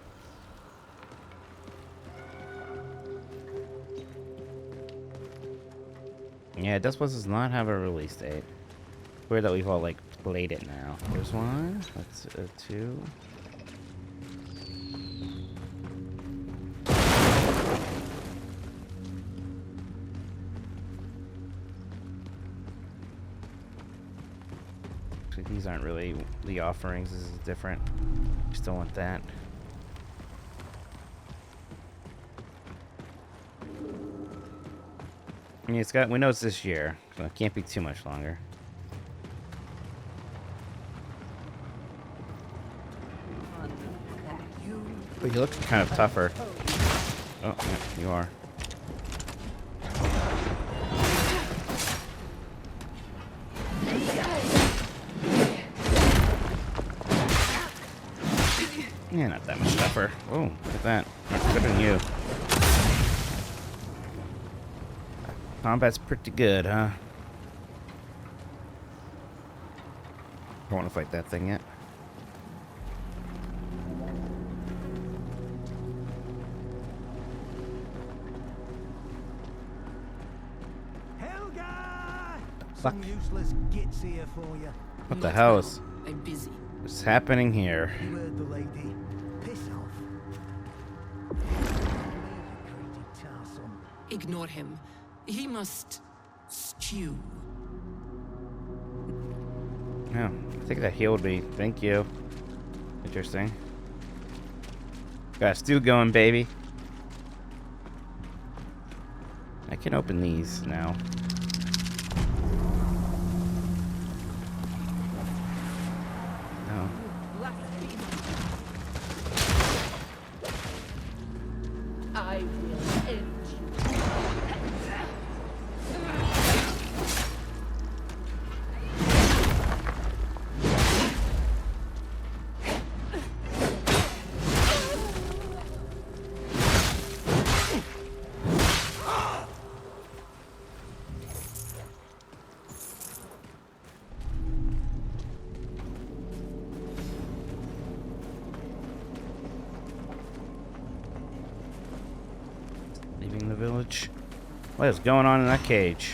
Yeah, Dustbus does not have a release date. Weird that we've all like played it now. There's one. That's 2. These aren't really the offerings. This is different. Still want that. I mean, we know it's this year, so it can't be too much longer. But you look kind of tougher. Oh, yeah, you are. Yeah, not that much tougher. Oh, look at that. That's good on you. Combat's pretty good, huh? Don't want to fight that thing yet.
Helga!
Fuck.
Some useless gits here for you.
What the hell is
I'm busy.
what's happening here?
You heard the lady. Piss off.
Ignore him. He must stew.
Yeah, I think that healed me. Thank you. Interesting. Got a stew going, baby. I can open these now. No.
I will end you.
Leaving the village. What is going on in that cage?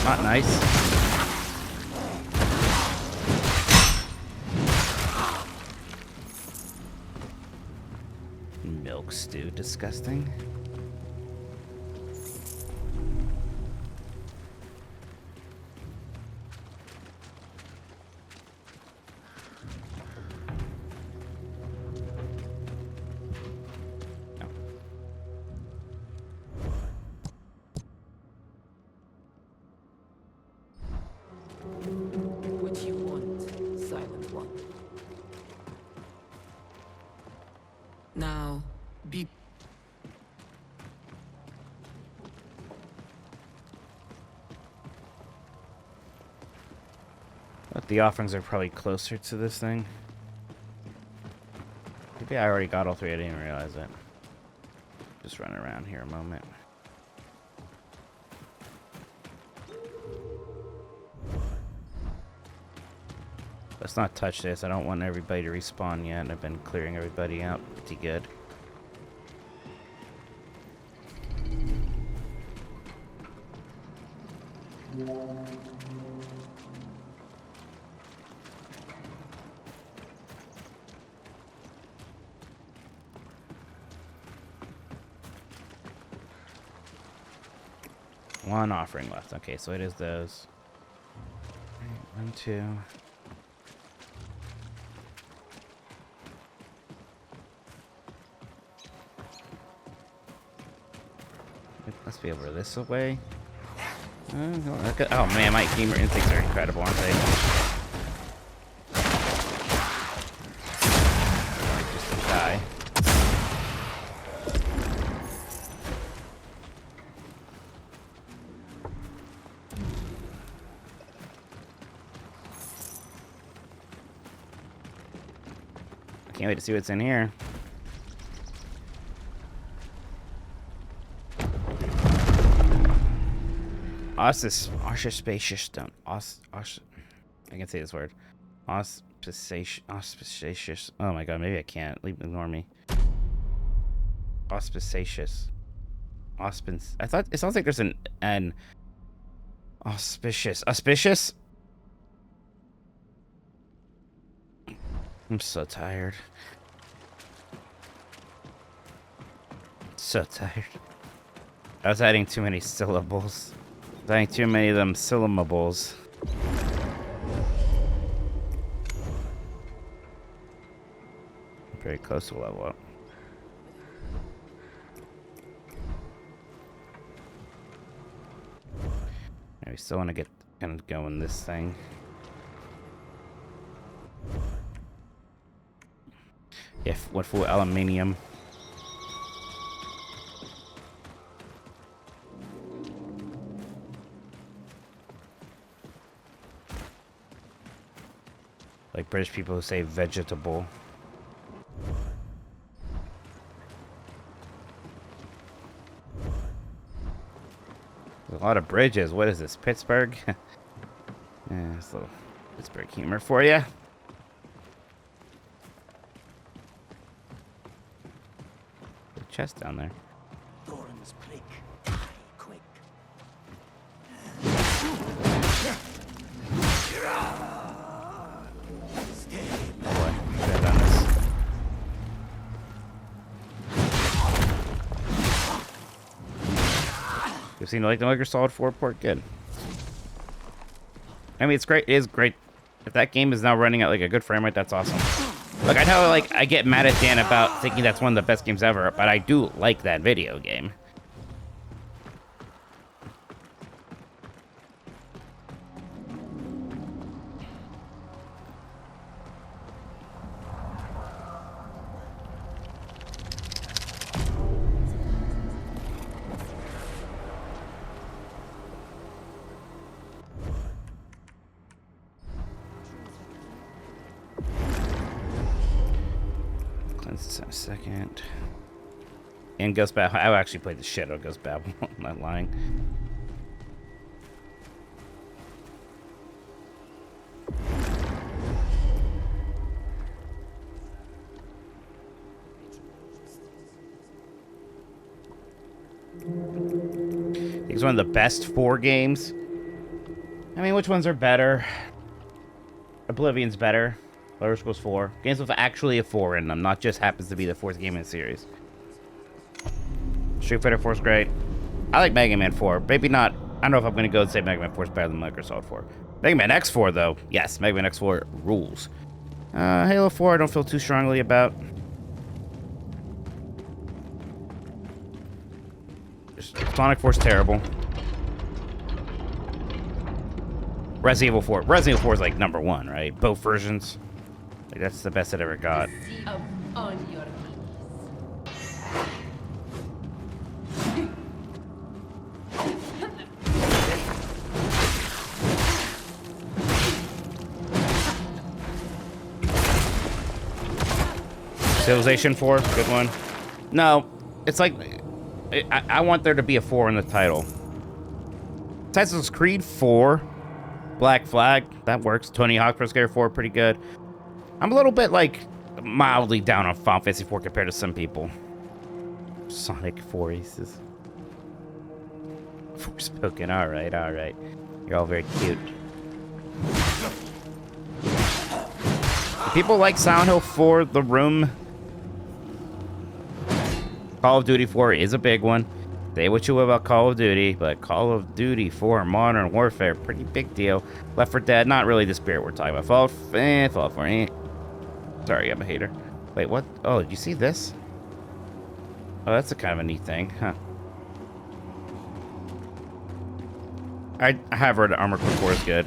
Not nice. Milk stew, disgusting.
What you want, Silent One? Now, be...
But the offerings are probably closer to this thing. Maybe I already got all three, I didn't even realize it. Just run around here a moment. Let's not touch this. I don't want everybody to respawn yet. I've been clearing everybody out pretty good. One offering left. Okay, so it is those. Alright, 1, 2. It must be over this way. Oh man, my gamer instincts are incredible, aren't they? Just to die. I can't wait to see what's in here. Auspicious stone. I can say this word. Auspicious. Oh my god, maybe I can't. Ignore me. Auspicious. I thought it sounds like there's an auspicious. Auspicious? I'm so tired. So tired. I was adding too many syllables. Adding too many of them syllables. Very close to level up. And we still want to get kind of going this thing. If what for aluminium? Like British people who say vegetable. There's a lot of bridges. What is this, Pittsburgh? Yeah, it's a little Pittsburgh humor for you. Chest down there.
Thorns prick. Die quick.
Oh boy, should have done this. You seem to like the Metal Gear Solid 4 port. Good. I mean, it's great. It is great. If that game is now running at like a good frame rate, that's awesome. Look, I know, like, I get mad at Dan about thinking that's one of the best games ever, but I do like that video game. A second. And Ghost Babble. I actually played the shit out of Ghost Babble. I'm not lying. I think it's one of the best 4 games. I mean, which ones are better? Oblivion's better. Elder Scrolls 4. Games with actually a 4 in them, not just happens to be the 4th game in the series. Street Fighter 4 is great. I like Mega Man 4. Maybe not. I don't know if I'm going to go and say Mega Man 4 is better than Metal Gear Solid 4. Mega Man X4, though. Yes, Mega Man X4 rules. Halo 4, I don't feel too strongly about. Sonic 4 is terrible. Resident Evil 4. Resident Evil 4 is like #1, right? Both versions. Like, that's the best it ever got.
On your knees.
Civilization 4, good one. No, it's like I want there to be a 4 in the title. Assassin's Creed 4, Black Flag, that works. Tony Hawk Pro Skater 4, pretty good. I'm a little bit like mildly down on Final Fantasy 4 compared to some people. Sonic 4 Aces. Forspoken, alright, alright. You're all very cute. People like Silent Hill 4, The Room. Call of Duty 4 is a big one. Say what you will about Call of Duty, but Call of Duty 4 Modern Warfare, pretty big deal. Left 4 Dead, not really the spirit we're talking about. Fallout 4, Sorry, I'm a hater. Wait, what? Oh, did you see this? Oh, that's a kind of a neat thing, huh? I have heard Armored Core 4 is good.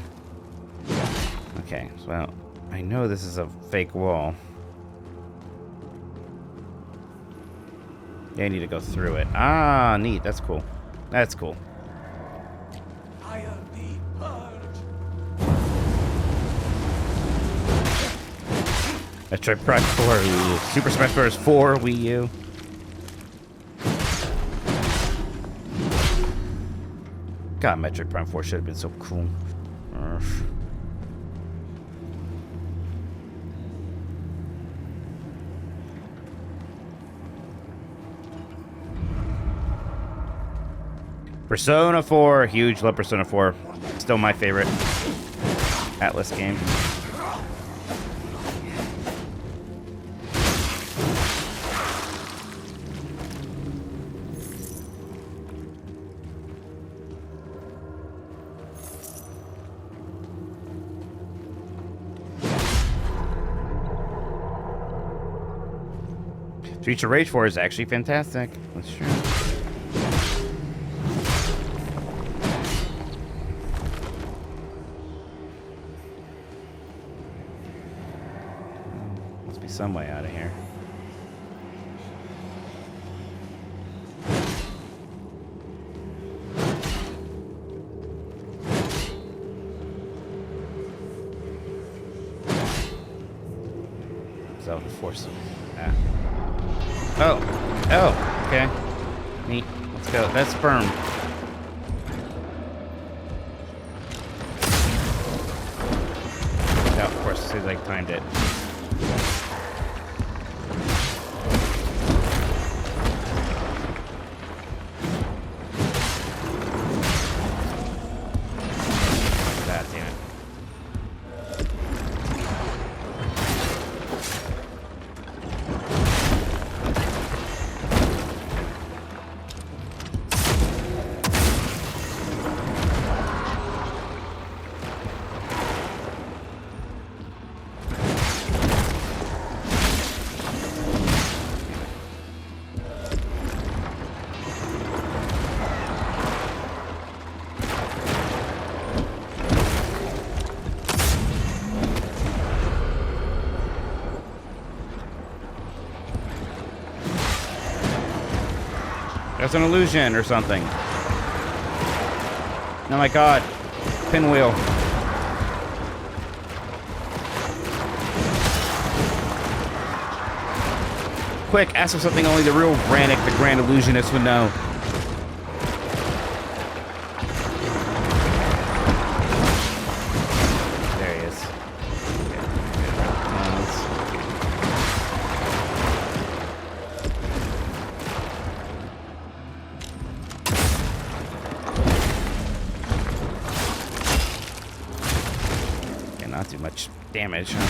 Okay, so I know this is a fake wall. Yeah, I need to go through it. Ah, neat. That's cool. That's cool.
I am the purge.
Metroid Prime 4, Wii U. Super Smash Bros. 4, Wii U. God, Metroid Prime 4 should have been so cool. Persona 4, huge love Persona 4. Still my favorite Atlas game. Streets of Rage 4 is actually fantastic. That's true. Must be some way out of here. So the force. Yeah. Oh, okay. Neat. Let's go. That's sperm. Yeah, of course, as soon as I timed it. God damn it. That's an illusion or something. Oh my god. Pinwheel. Quick, ask for something only the real Brannick, the Grand Illusionist, would know. There he is. Not too much damage, huh?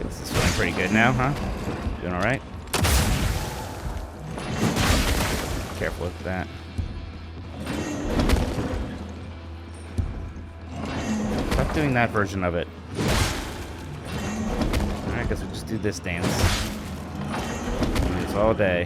This is feeling pretty good now, huh? Doing alright? Careful with that. Stop doing that version of it. Alright, guess we'll just do this dance. All day.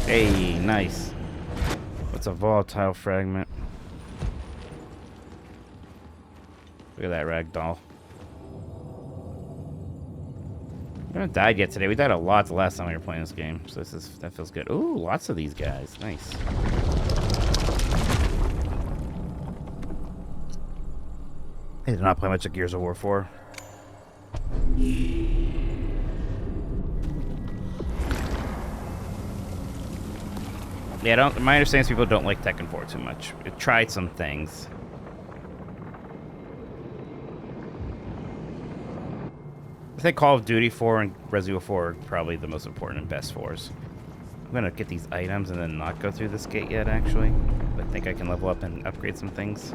Hey, nice. What's a volatile fragment? Look at that ragdoll. We haven't died yet today. We died a lot the last time we were playing this game, so that feels good. Ooh, lots of these guys. Nice. I did not play much of Gears of War 4. Yeah, my understanding is people don't like Tekken 4 too much. We tried some things. I think Call of Duty 4 and Resident Evil 4 are probably the most important and best 4s. I'm gonna get these items and then not go through this gate yet, actually. But I think I can level up and upgrade some things.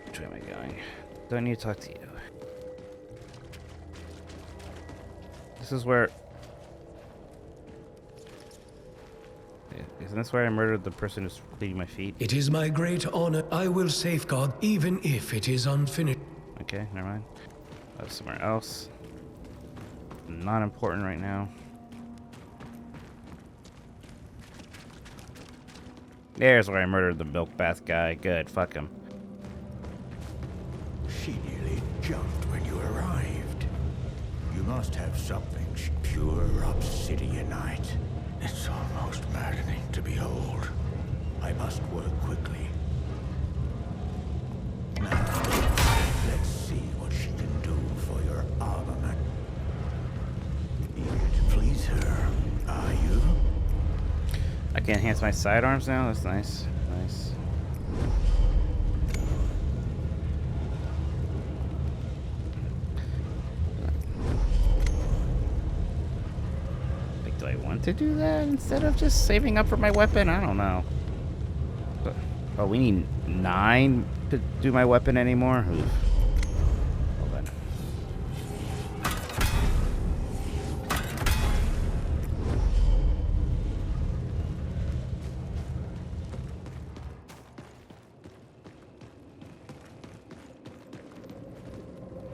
Which way am I going? Do I need to talk to you? This is where... Isn't this where I murdered the person who's cleaning my feet?
It is my great honor. I will safeguard, even if it is unfinished.
Okay, never mind. That was somewhere else. Not important right now. There's where I murdered the milk bath guy. Good, fuck him.
She nearly jumped when you arrived. You must have something pure obsidianite. It's almost maddening to behold. I must work quickly. Now, let's see what she can do for your armament. Eager to please her, are you?
I can enhance my sidearms now? That's nice. Nice. Do I want to do that instead of just saving up for my weapon? I don't know. But, oh, we need 9 to do my weapon anymore? Oof. Hold on.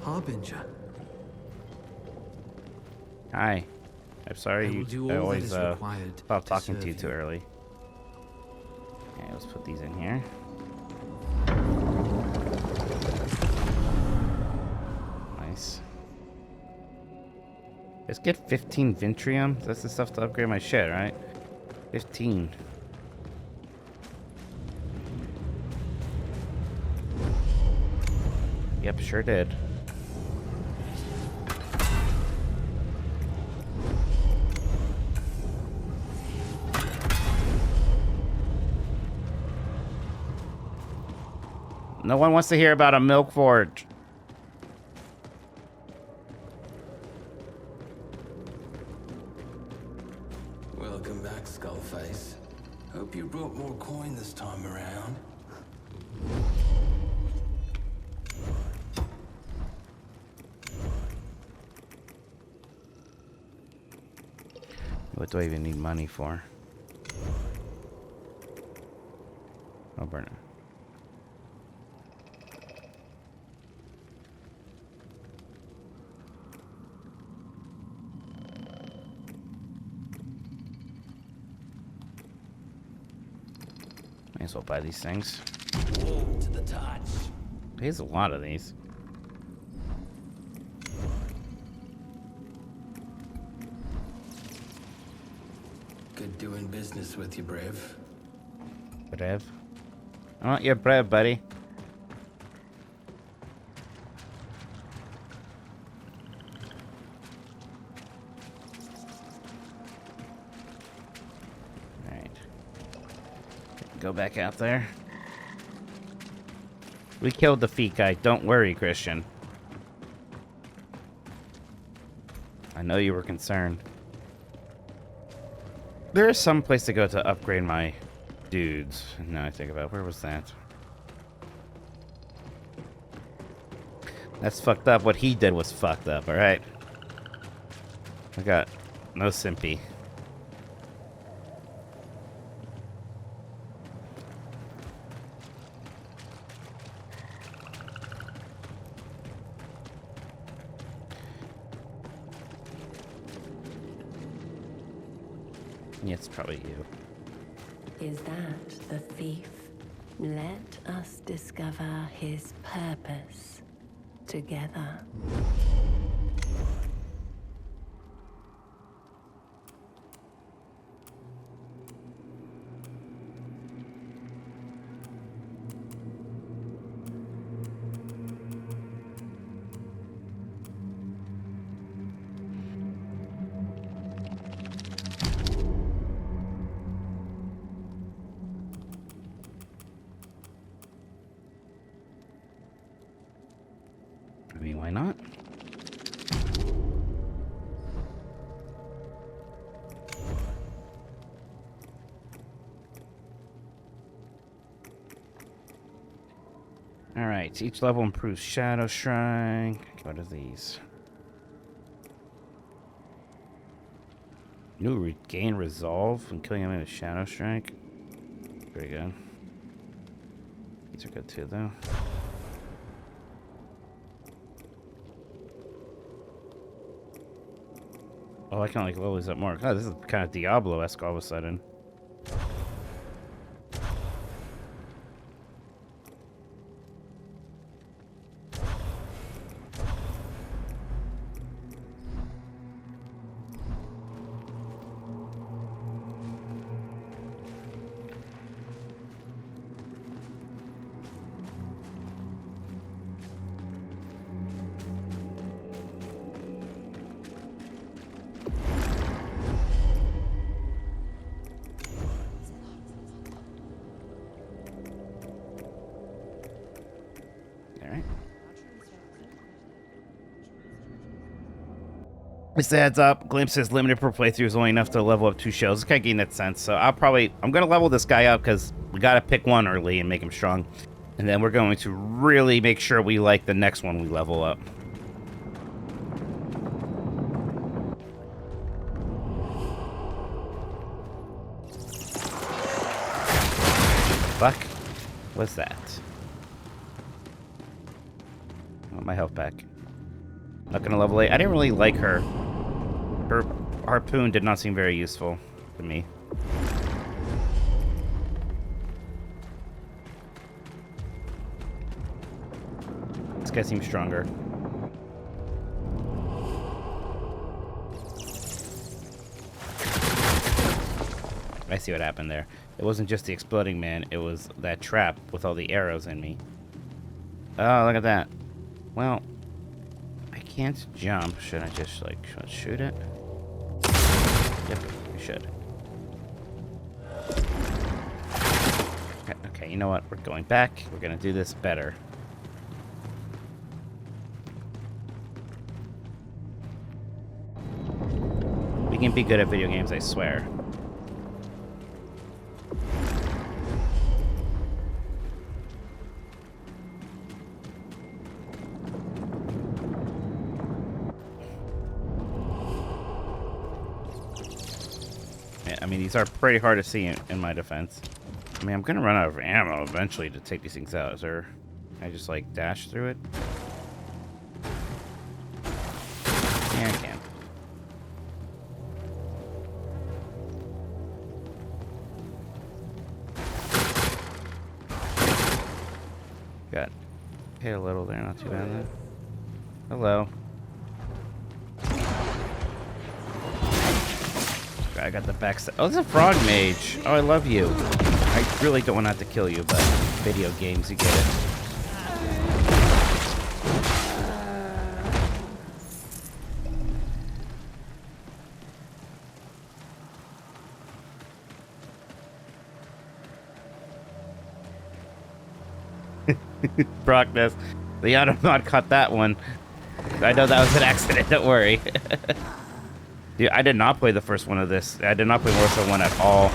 Harbinger.
Hi. I'm sorry, I always stop talking to you
serve
too early. Okay, let's put these in here. Nice. Let's get 15 Vintrium. That's the stuff to upgrade my shit, right? 15. Yep, sure did. No one wants to hear about a milk forge.
Welcome back, Skullface. Hope you brought more coin this time around.
What do I even need money for? I'll burn it. May as well buy these things.
Warm to the touch.
There's a lot of these.
Good doing business with you, Brev.
Brev? I want your bread, buddy. Alright. Go back out there. We killed the feet guy. Don't worry, Christian. I know you were concerned. There is some place to go to upgrade my dudes. Now I think about it. Where was that? That's fucked up. What he did was fucked up, alright? I got no sympathy. Yeah, it's probably you.
Is that the thief? Let us discover his purpose together.
I mean, why not? Alright, each level improves Shadow Shrine. What are these? New regain resolve when killing him in a Shadow Strike. Pretty good. These are good too, though. Oh, I can like level these up more. God, this is kind of Diablo-esque all of a sudden. This adds up. Glimpse says limited per playthrough is only enough to level up 2 shells. It's kind of getting that sense. So I'm going to level this guy up because we got to pick one early and make him strong. And then we're going to really make sure we like the next one we level up. Fuck. What's that? Oh, my health back. Not gonna level 8. I didn't really like her. Her harpoon did not seem very useful to me. This guy seems stronger. I see what happened there. It wasn't just the exploding man, it was that trap with all the arrows in me. Oh, look at that. Well, I can't jump. Should I just, like, shoot it? Yep, you should. Okay, you know what? We're going back. We're gonna do this better. We can be good at video games, I swear. I mean, these are pretty hard to see in my defense. I mean, I'm gonna run out of ammo eventually to take these things out. Is there... Can I just, like, dash through it? Yeah, I can. Got hit a little there, not too bad though. Hello. I got the backstab. Oh, this is a frog mage. Oh, I love you. I really don't want to have to kill you, but video games, you get it. Brockness. The Automod caught that one. I know that was an accident, don't worry. Dude, I did not play the first one of this. I did not play Warsaw 1 at all.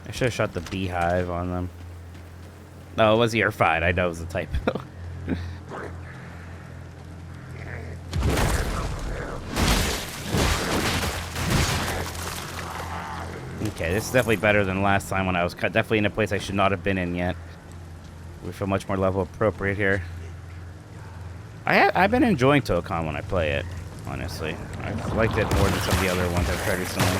I should have shot the beehive on them. No, it was your fight. I know it was a typo. Okay, this is definitely better than last time when I was definitely in a place I should not have been in yet. We feel much more level appropriate here. I've been enjoying Tolkoto when I play it, honestly. I've liked it more than some of the other ones I've tried recently.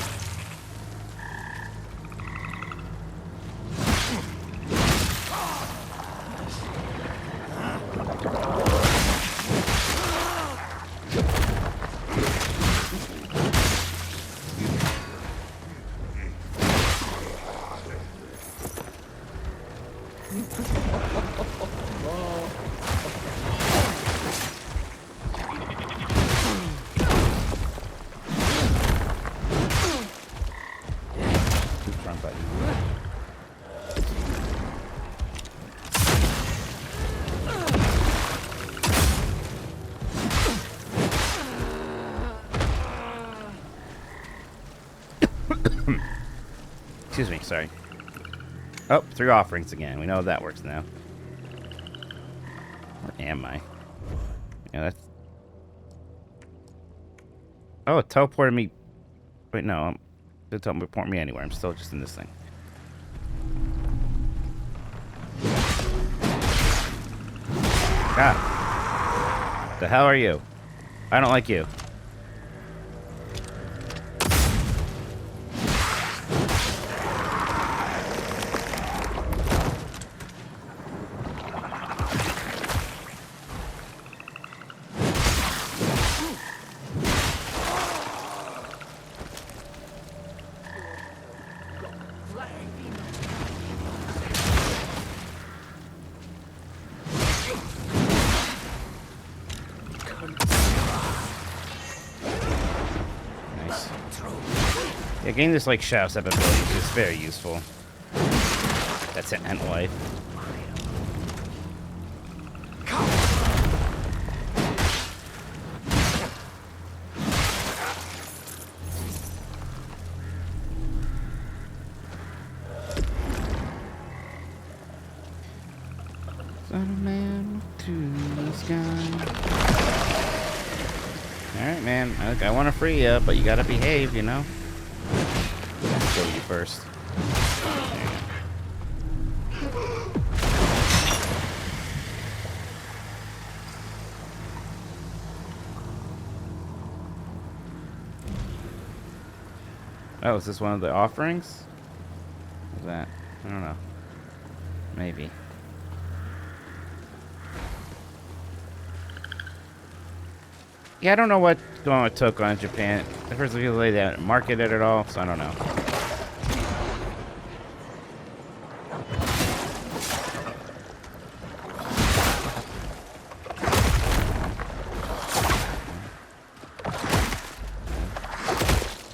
Excuse me, sorry. Oh, 3 offerings again. We know how that works now. Where am I? Yeah, that's... Oh, it teleported me... Wait, no. It didn't teleport me anywhere. I'm still just in this thing. God. The hell are you? I don't like you. Yeah, getting this like shadow step ability is very useful. That's an ant life. Son of man to the sky. Alright, man. I want to free you, but you gotta behave, you know? Let's go you first. Oh, is this one of the offerings? What's that? I don't know. Maybe. Yeah, I don't know what's going on with Tolkoto in Japan. The first people they didn't market it at all, so I don't know.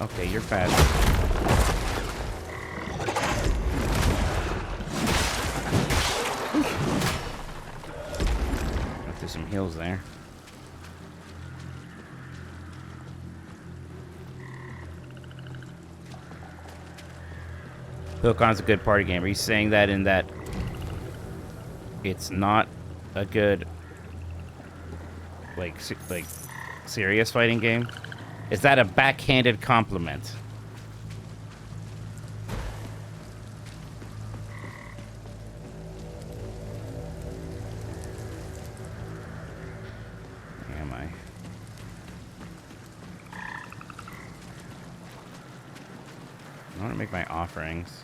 Okay, you're fast. Got through some heals there. Tolkoto's a good party game. Are you saying that in that it's not a good, like serious fighting game? Is that a backhanded compliment? Where am I? I want to make my offerings.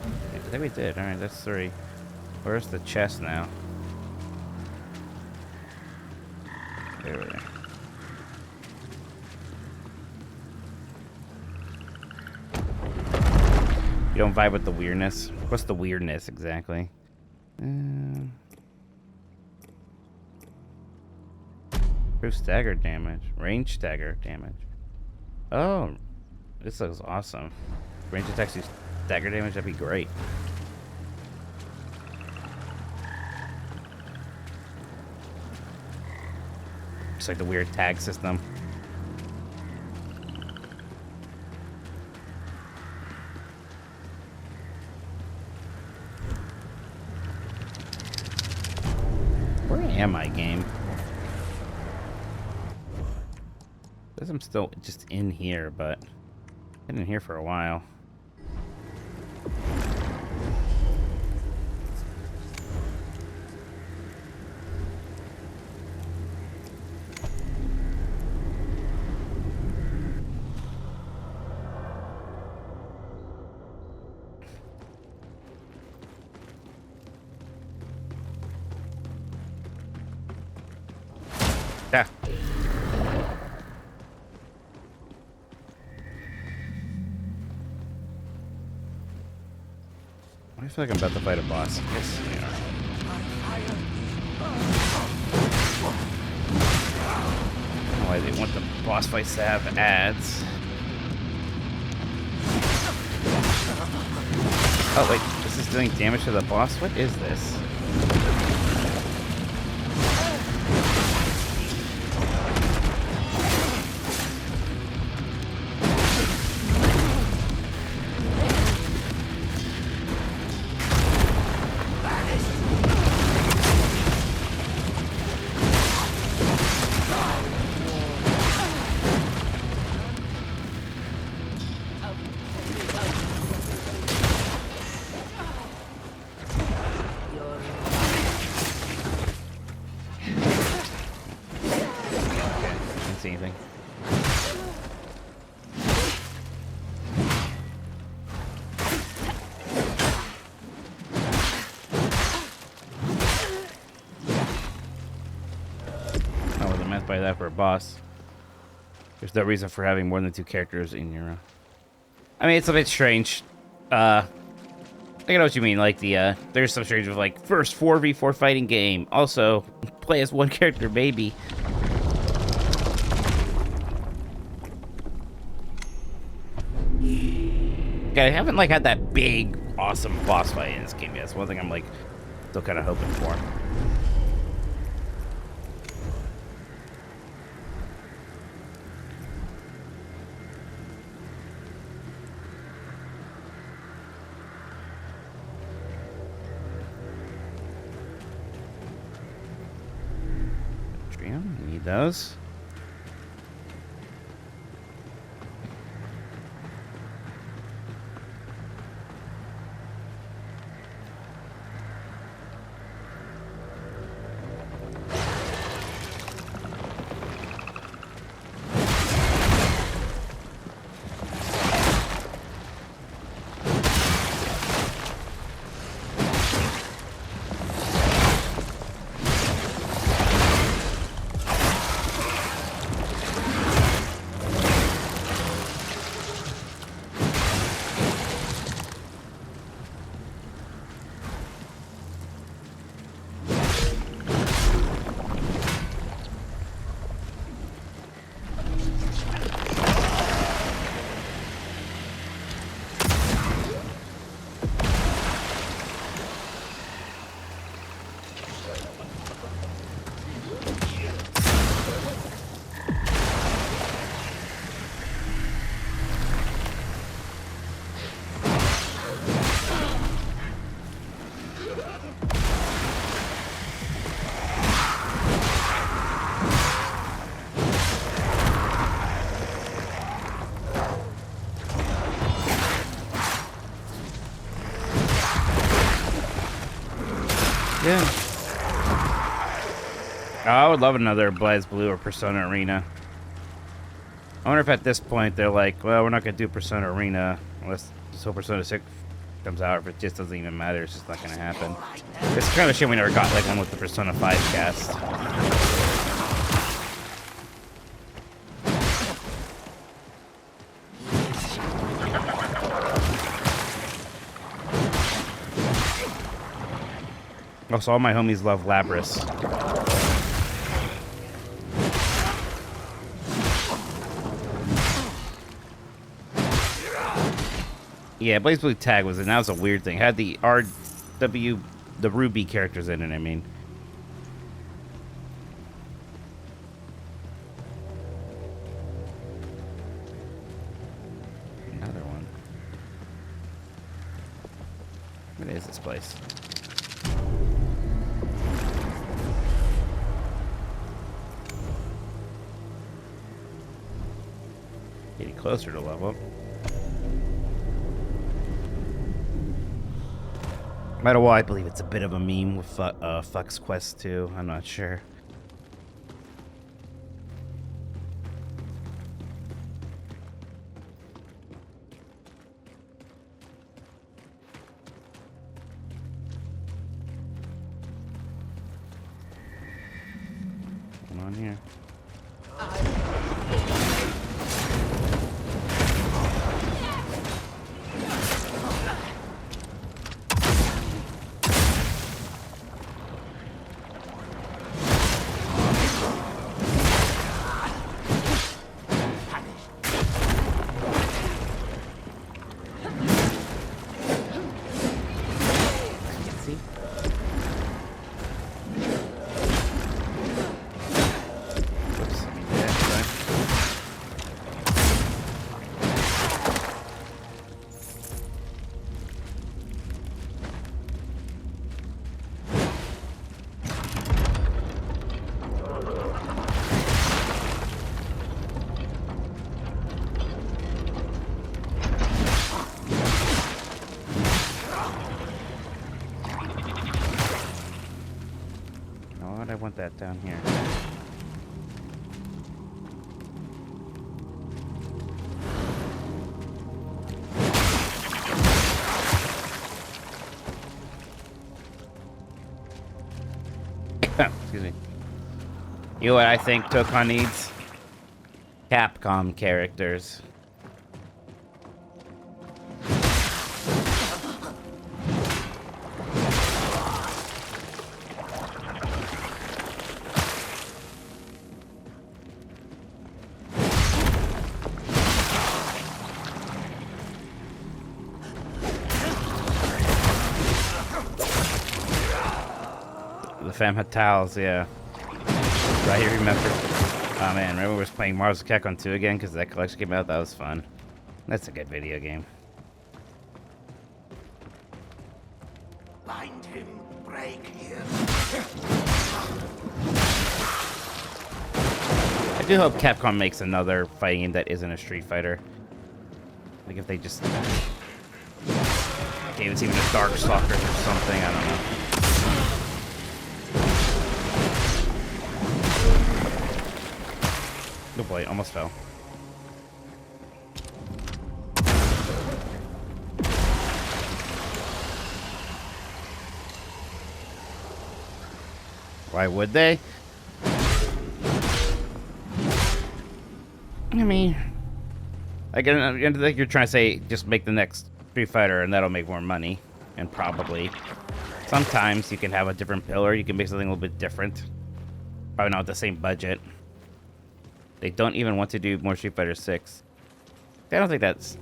I think we did. Alright, that's 3. Where's the chest now? There we are. You don't vibe with the weirdness? What's the weirdness exactly? Proof stagger damage. Range stagger damage. Oh, this looks awesome. Range attacks do stagger damage, that'd be great. Just like the weird tag system. Where am I, game? Says I'm still just in here, but I've been in here for a while. Yeah. I feel like I'm about to fight a boss. Yes, we are. Why they want the boss fights to have ads. Oh wait, this is doing damage to the boss? What is this? Anything. I wasn't meant by that for a boss. There's no reason for having more than 2 characters in your... I mean, it's a bit strange. I know what you mean. Like there's some strange with like first 4v4 fighting game. Also, play as 1 character, maybe. I haven't like had that big, awesome boss fight in this game yet. That's one thing I'm like still kind of hoping for. Need those. Yeah. Oh, I would love another BlazBlue or Persona Arena. I wonder if at this point they're like, well, we're not going to do Persona Arena unless this Persona 6 comes out. If it just doesn't even matter, it's just not going to happen. It's kind of a shame we never got like one with the Persona 5 cast. Also, all my homies love Labras. Yeah, Blaze Blue Tag was in. That was a weird thing. Had the RW, the Ruby characters in it, I mean. Another one. What is this place? Getting closer to level up. No matter what, I believe it's a bit of a meme with Fuck's Quest 2. I'm not sure. Come on here. I want that down here. Excuse me. You know what I think Tokon needs? Capcom characters. Femme Fatales, yeah. Right here, remember. Oh man, remember we was playing Mars Kekon 2 again because that collection came out? That was fun. That's a good video game.
Bind him, break him.
I do hope Capcom makes another fighting game that isn't a Street Fighter. Like if they just gave it even a Darkstalkers or something, I don't know. Oh boy, almost fell. Why would they? I mean, I think you're trying to say just make the next Street Fighter and that'll make more money. And probably. Sometimes you can have a different pillar, you can make something a little bit different. Probably not with the same budget. They don't even want to do more Street Fighter 6. I don't think that's...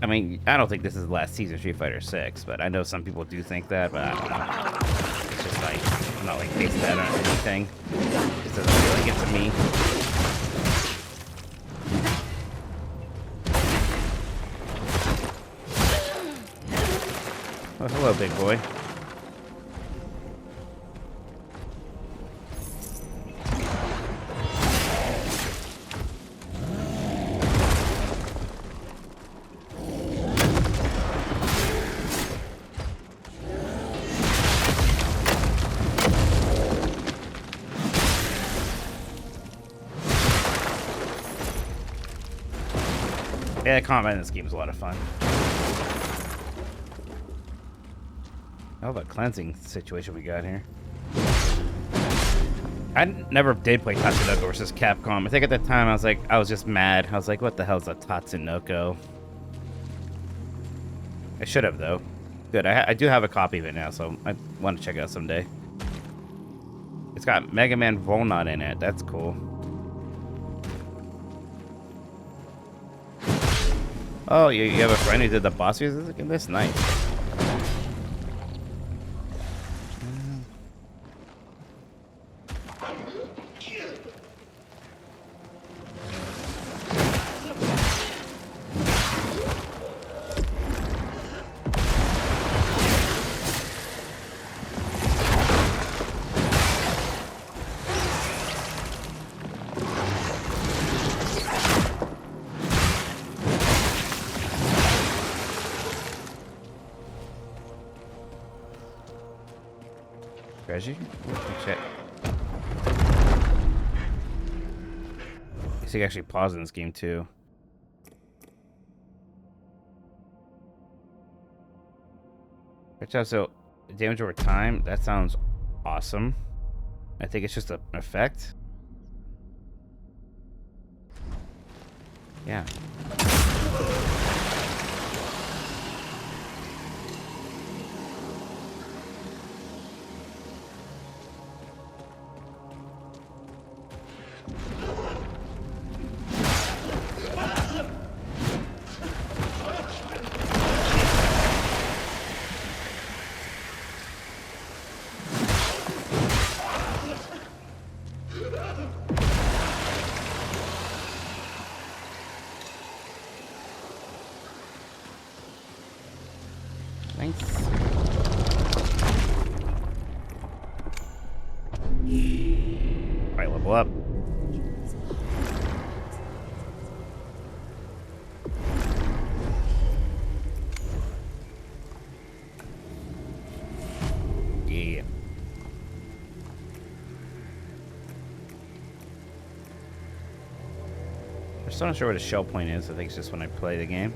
I mean, I don't think this is the last season of Street Fighter 6, but I know some people do think that, but I don't know. It's just like, I'm not like basing that on anything. It doesn't feel like it to me. Oh, hello, big boy. Yeah, the combat in this game is a lot of fun. How about cleansing situation we got here? I never did play Tatsunoko versus Capcom. I think at the time I was just mad. I was like, what the hell is a Tatsunoko? I should have though. Good. I do have a copy of it now, so I want to check it out someday. It's got Mega Man Volnut in it. That's cool. Oh, you have a friend who did the boss music in this? Nice. Reggie? Check. You can actually pause in this game too. Which also damage over time. That sounds awesome. I think it's just an effect. Yeah. Thanks. Alright, level up. Yeah. I'm still not sure what a shell point is. I think it's just when I play the game.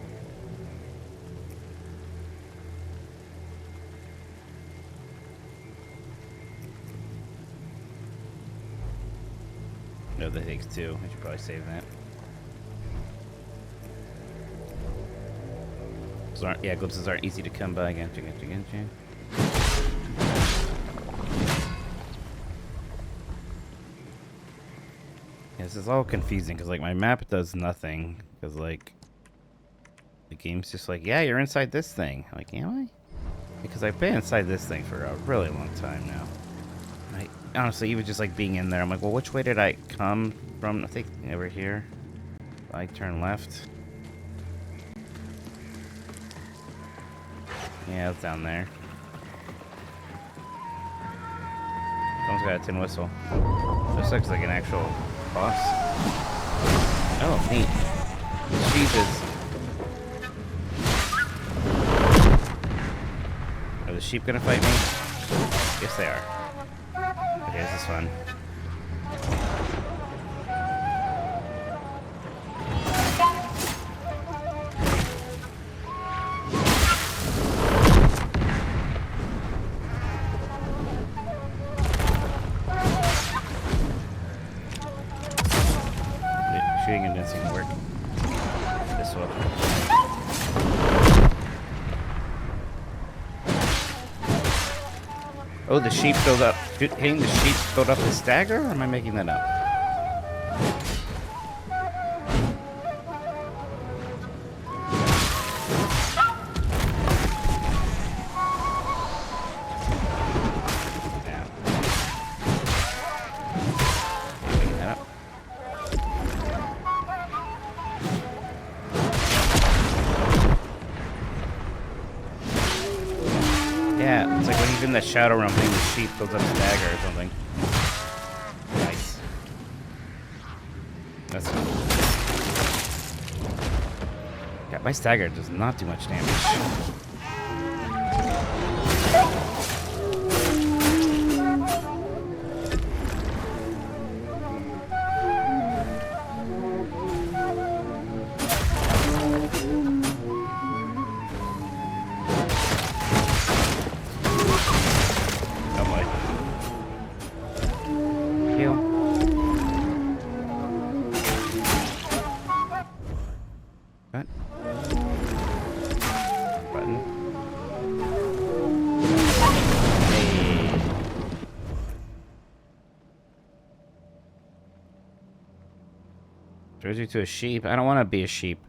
No, that takes 2. I should probably save that. Yeah, glimpses aren't easy to come by. Gotcha. Yeah, this is all confusing because like my map does nothing because like the game's just like, yeah, you're inside this thing. I'm like, am I? Because I've been inside this thing for a really long time now. Honestly, even just like being in there, I'm like, well, which way did I come from? I think over here. I turn left. Yeah, it's down there. Someone's got a tin whistle. This looks like an actual boss. Oh, neat. Jesus. Are the sheep gonna fight me? Yes, they are. Okay, this is fun. Shooting and didn't seem to work. This will. Oh, the sheep filled up. Hitting the sheep filled up his stagger? Or am I making that up? Yeah, it's like when he's in the shadow realm, hitting the sheep builds up his dagger or something. Nice. That's cool. Yeah, my stagger does not do much damage. Turns you to a sheep. I don't want to be a sheep.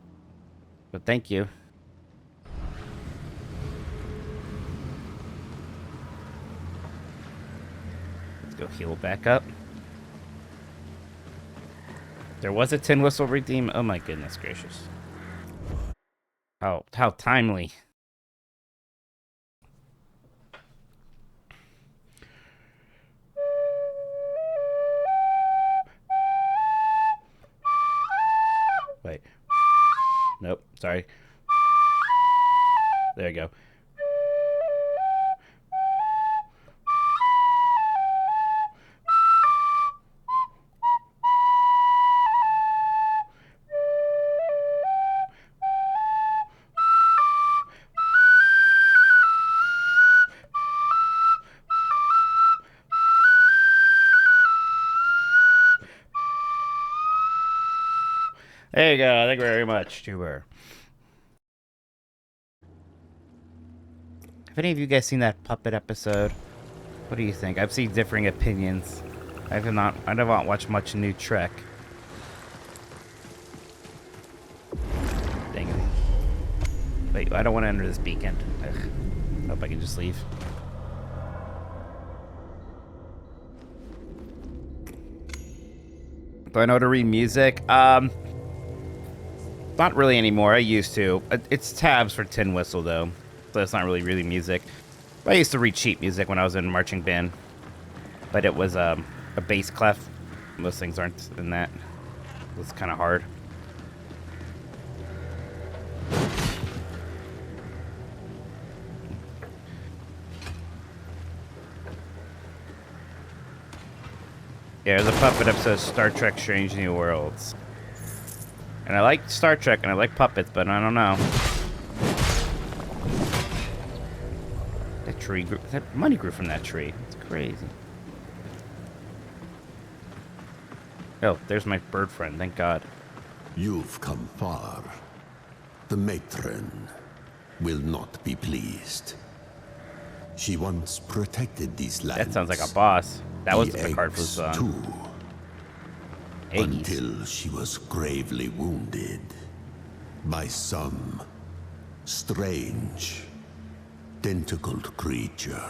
But thank you. Let's go heal back up. There was a tin whistle redeem. Oh my goodness gracious. How timely. Wait. Nope, sorry. There you go. There you go. Thank you very much, Tuber. Have any of you guys seen that puppet episode? What do you think? I've seen differing opinions. I have not watched much new Trek. Dang it. Wait, I don't want to enter this beacon. Ugh. Hope I can just leave. Do I know how to read music? Not really anymore. I used to. It's tabs for Tin Whistle, though. So it's not really music. But I used to read sheet music when I was in marching band. But it was a bass clef. Most things aren't in that. It's kind of hard. Yeah, there's a puppet episode of Star Trek Strange New Worlds. And I like Star Trek and I like puppets, but I don't know. That tree grew, that money grew from that tree. It's crazy. Oh, there's my bird friend, thank God.
You've come far. The matron will not be pleased. She once protected these lands.
That sounds like a boss. That was the Picard Blue song.
Too. Until she was gravely wounded by some strange, tentacled creature.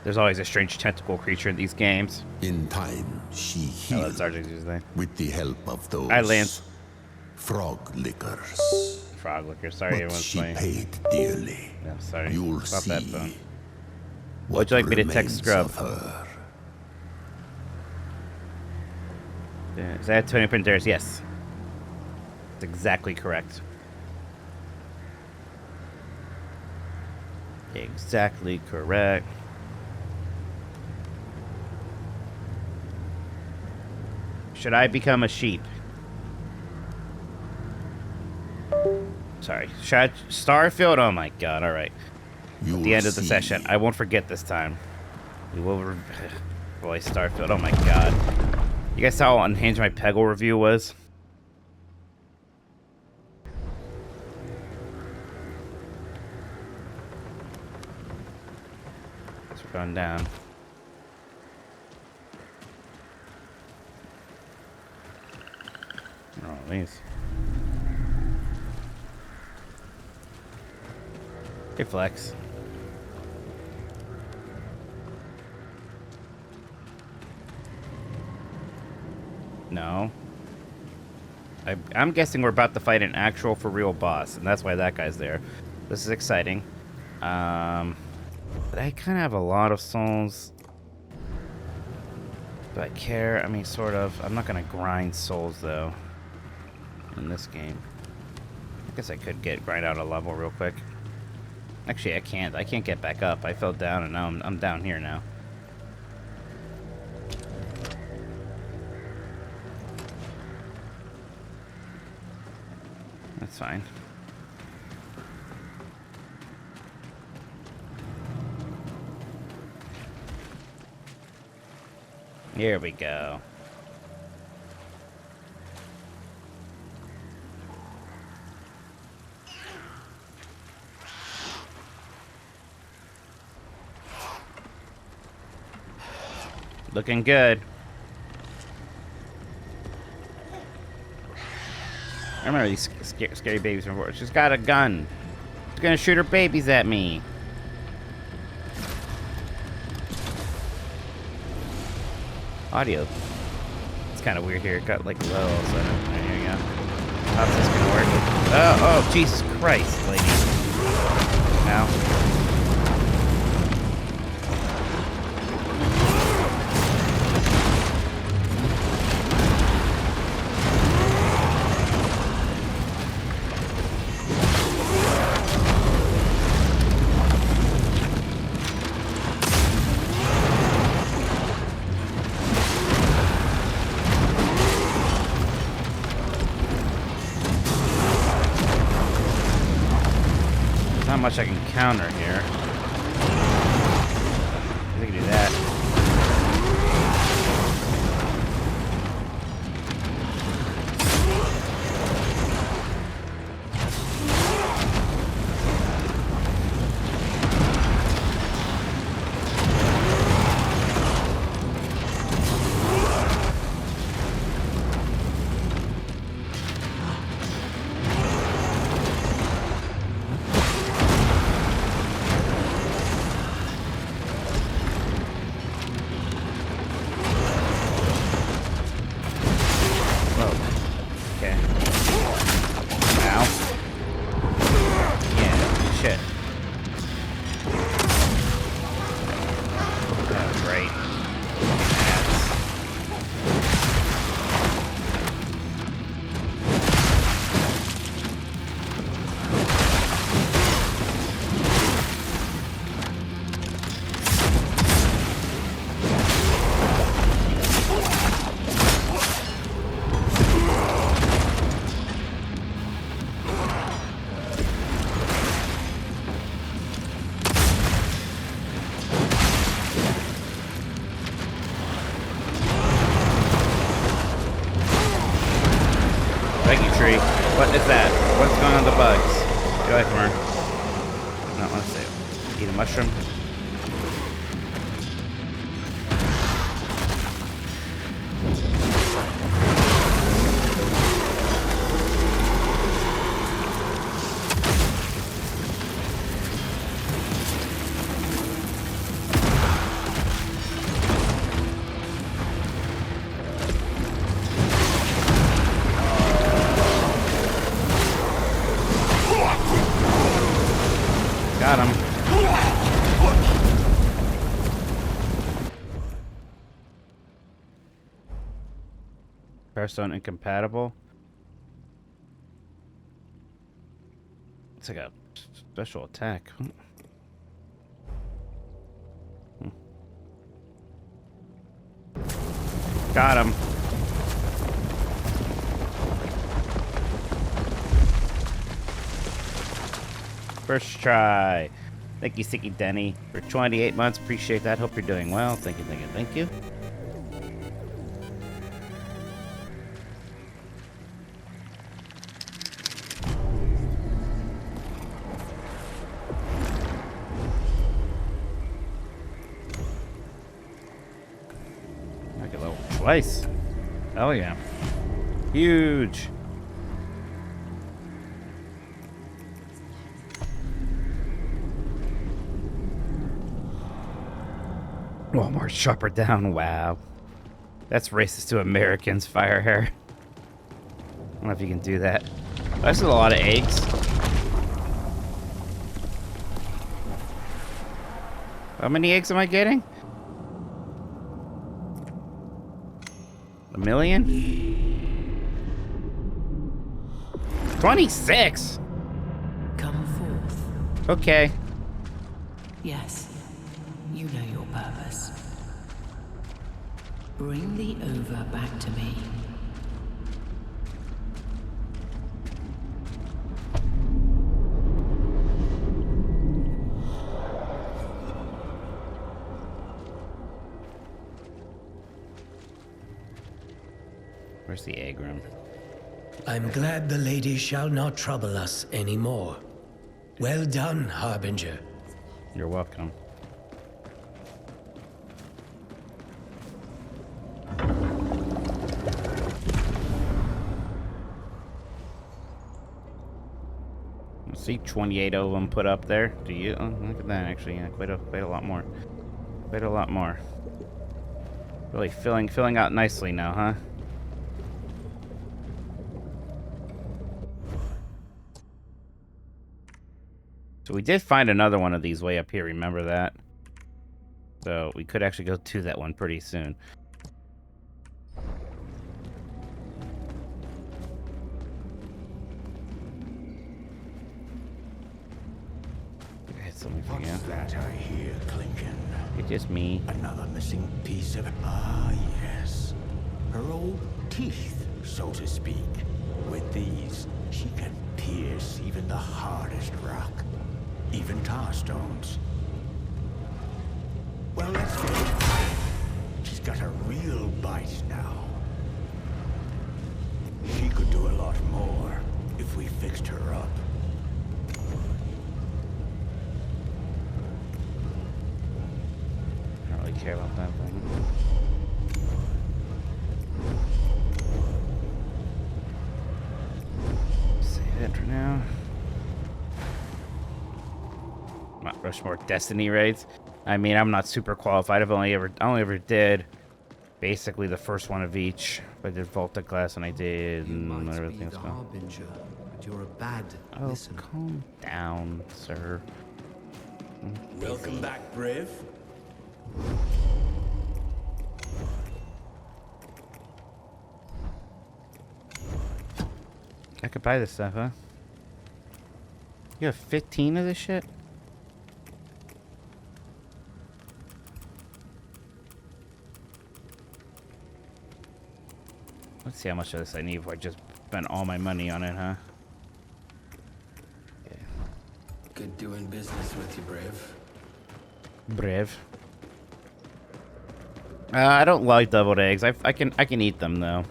There's always a strange tentacle creature in these games.
In time, she healed with the help of those frog lickers.
Frog licker, sorry,
but she paid dearly.
No, sorry.
You'll see.
That phone. Would you like me to text Scrub? Is that Tony Printers? Yes. That's exactly correct. Exactly correct. Should I become a sheep? Sorry. Should I, Starfield? Oh my god, alright. At the end of the session. I won't forget this time. We will... Boy, Starfield. Oh my god. You guys saw how unhinged my Peggle review was? It's gone down. Oh, these. Hey, Flex. No. I'm guessing we're about to fight an actual for real boss, and that's why that guy's there. This is exciting. But I kind of have a lot of souls. Do I care? I mean, sort of. I'm not going to grind souls, though, in this game. I guess I could grind out a level real quick. Actually, I can't. I can't get back up. I fell down, and now I'm down here now. That's fine. Here we go. Looking good. I remember these scary babies from before. She's got a gun. She's gonna shoot her babies at me. Audio. It's kind of weird here. It got like low all of a sudden. There you go. How's this gonna work? Oh, Jesus Christ, lady. Now. Not much I can counter here. I can do that. What is that? What's going on with the bugs? Get away from her. No, let's see. Eat a mushroom. Got him. Firestone incompatible. It's like a special attack. Got him. First try. Thank you, Sticky Denny, for 28 months. Appreciate that. Hope you're doing well. Thank you, thank you, thank you. I get level twice. Hell yeah. Huge. Walmart shopper down. Wow. That's racist to Americans, fire hair. I don't know if you can do that. That's a lot of eggs. How many eggs am I getting? 1 million? 26!
Come forth.
Okay.
Yes, you know your purpose. Bring the Over back to me.
Where's the egg room?
I'm glad the lady shall not trouble us anymore. Well done, Harbinger.
You're welcome. See, 28 of them put up there. Do you? Oh, look at that, actually. Yeah, quite a lot more. Quite a lot more. Really filling out nicely now, huh? So we did find another one of these way up here, remember that? So we could actually go to that one pretty soon.
What's that I hear clinking?
It's just me.
Another missing piece of... Ah, yes. Her old teeth, so to speak. With these, she can pierce even the hardest rock. Even tar stones. Well, let's face it. She's got a real bite now. She could do a lot more if we fixed her up.
I don't really care about that thing. Save it for now. Mount Rushmore Destiny raids. I mean, I'm not super qualified. I only ever did basically the first one of each. I did Volta class and I did whatever the thing's called.
But you're a bad listener.
Calm down, sir.
Welcome back, Brave.
I could buy this stuff, huh? You have 15 of this shit? Let's see how much of this I need before I just spend all my money on it, huh? Yeah.
Good doing business with you, Brave.
Brave. I don't like deviled eggs. I can eat them though.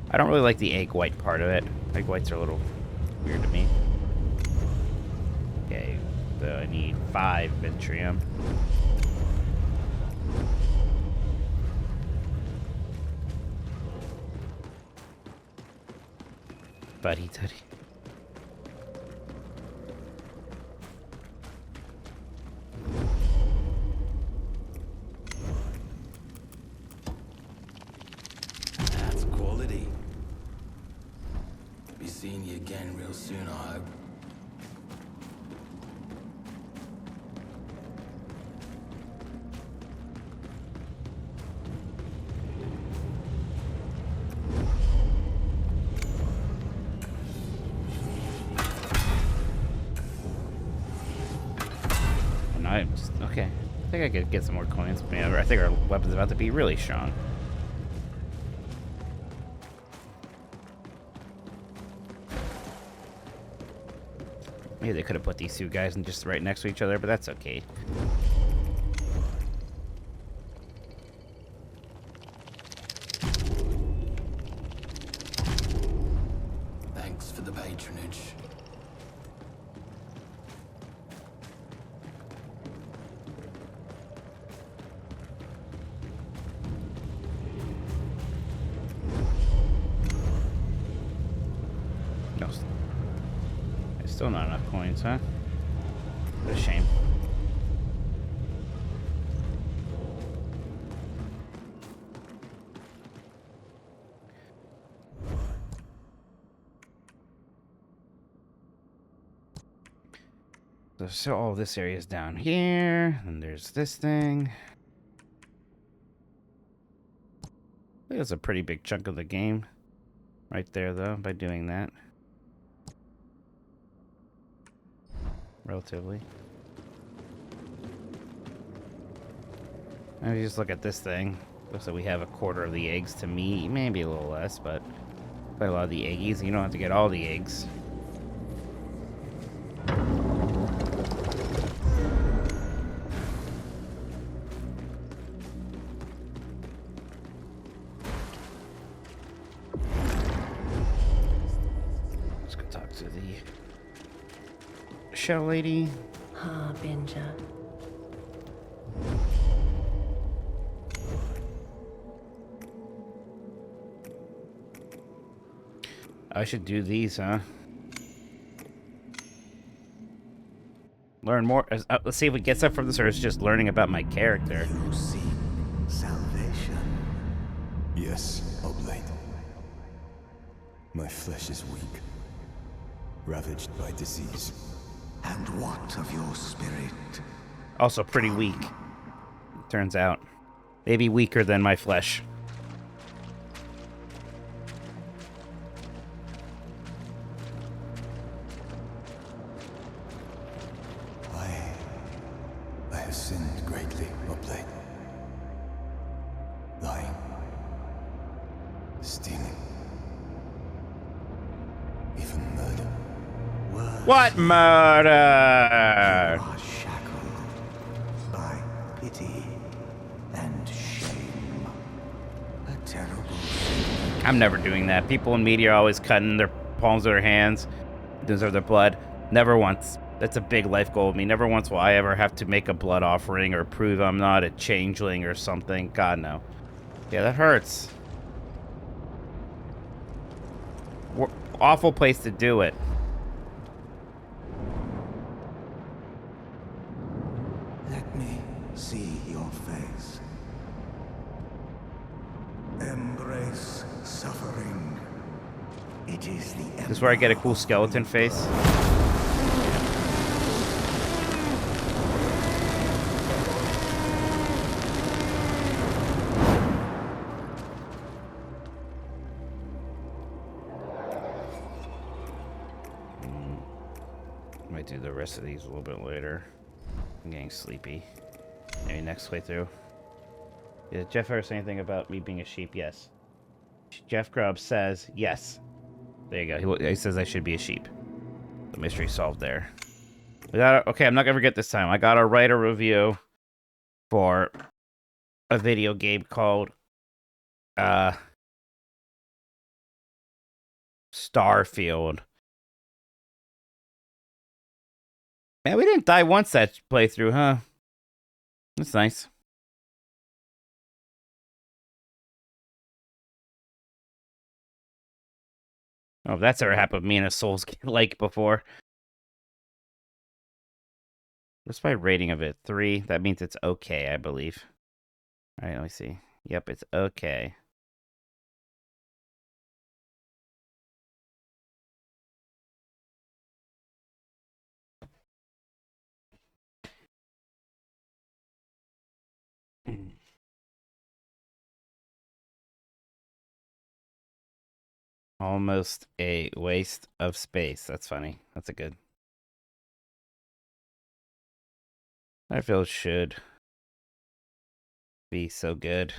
I don't really like the egg white part of it. Egg whites are a little weird to me. Okay, so I need 5 Ventrium. Buddy Teddy.
That's quality. Be seeing you again real soon, I hope.
Okay. I think I could get some more coins. Yeah, I think our weapon's about to be really strong. Maybe they could have put these two guys in just right next to each other, but that's okay.
Thanks for the patronage.
No. There's still not enough coins, huh? What a shame. So all this area is down here, and there's this thing. I think that's a pretty big chunk of the game right there, though, by doing that. Relatively. If you just look at this thing, looks like we have 1/4 of the eggs to me, maybe a little less, but quite a lot of the eggies. You don't have to get all the eggs. Let's go talk to the shell lady.
Harbinger.
I should do these, huh? learn more. Let's see if we get stuff from this, or it's just learning about my character.
You seek salvation? Yes, Blight. My flesh is weak, ravaged by disease.
And what of your spirit?
Also pretty weak, turns out. Maybe weaker than my flesh.
I have sinned greatly, Blight. Lying. Stealing. Even murder.
What murder?
You are shackled by pity and shame. A terrible thing.
I'm never doing that. People in media are always cutting their palms of their hands, deserve their blood. Never once. That's a big life goal of me. Never once will I ever have to make a blood offering or prove I'm not a changeling or something. God, no. Yeah, that hurts. Awful place to do it.
Let me see your face. Embrace suffering. It is the
This is where I get a cool skeleton face. Might do the rest of these a little bit later. I'm getting sleepy. Maybe next playthrough. Did Jeff ever say anything about me being a sheep? Yes. Jeff Grubb says yes. There you go. He says I should be a sheep. The mystery solved there. Okay, I'm not gonna forget this time. I gotta write a review for a video game called Starfield. Man, we didn't die once that playthrough, huh? That's nice. Oh, if that's ever happened to me in a Souls like before. What's my rating of it? 3. That means it's okay, I believe. All right, let me see. Yep, it's okay. Almost a waste of space. That's funny. That's a good. Starfield should be so good.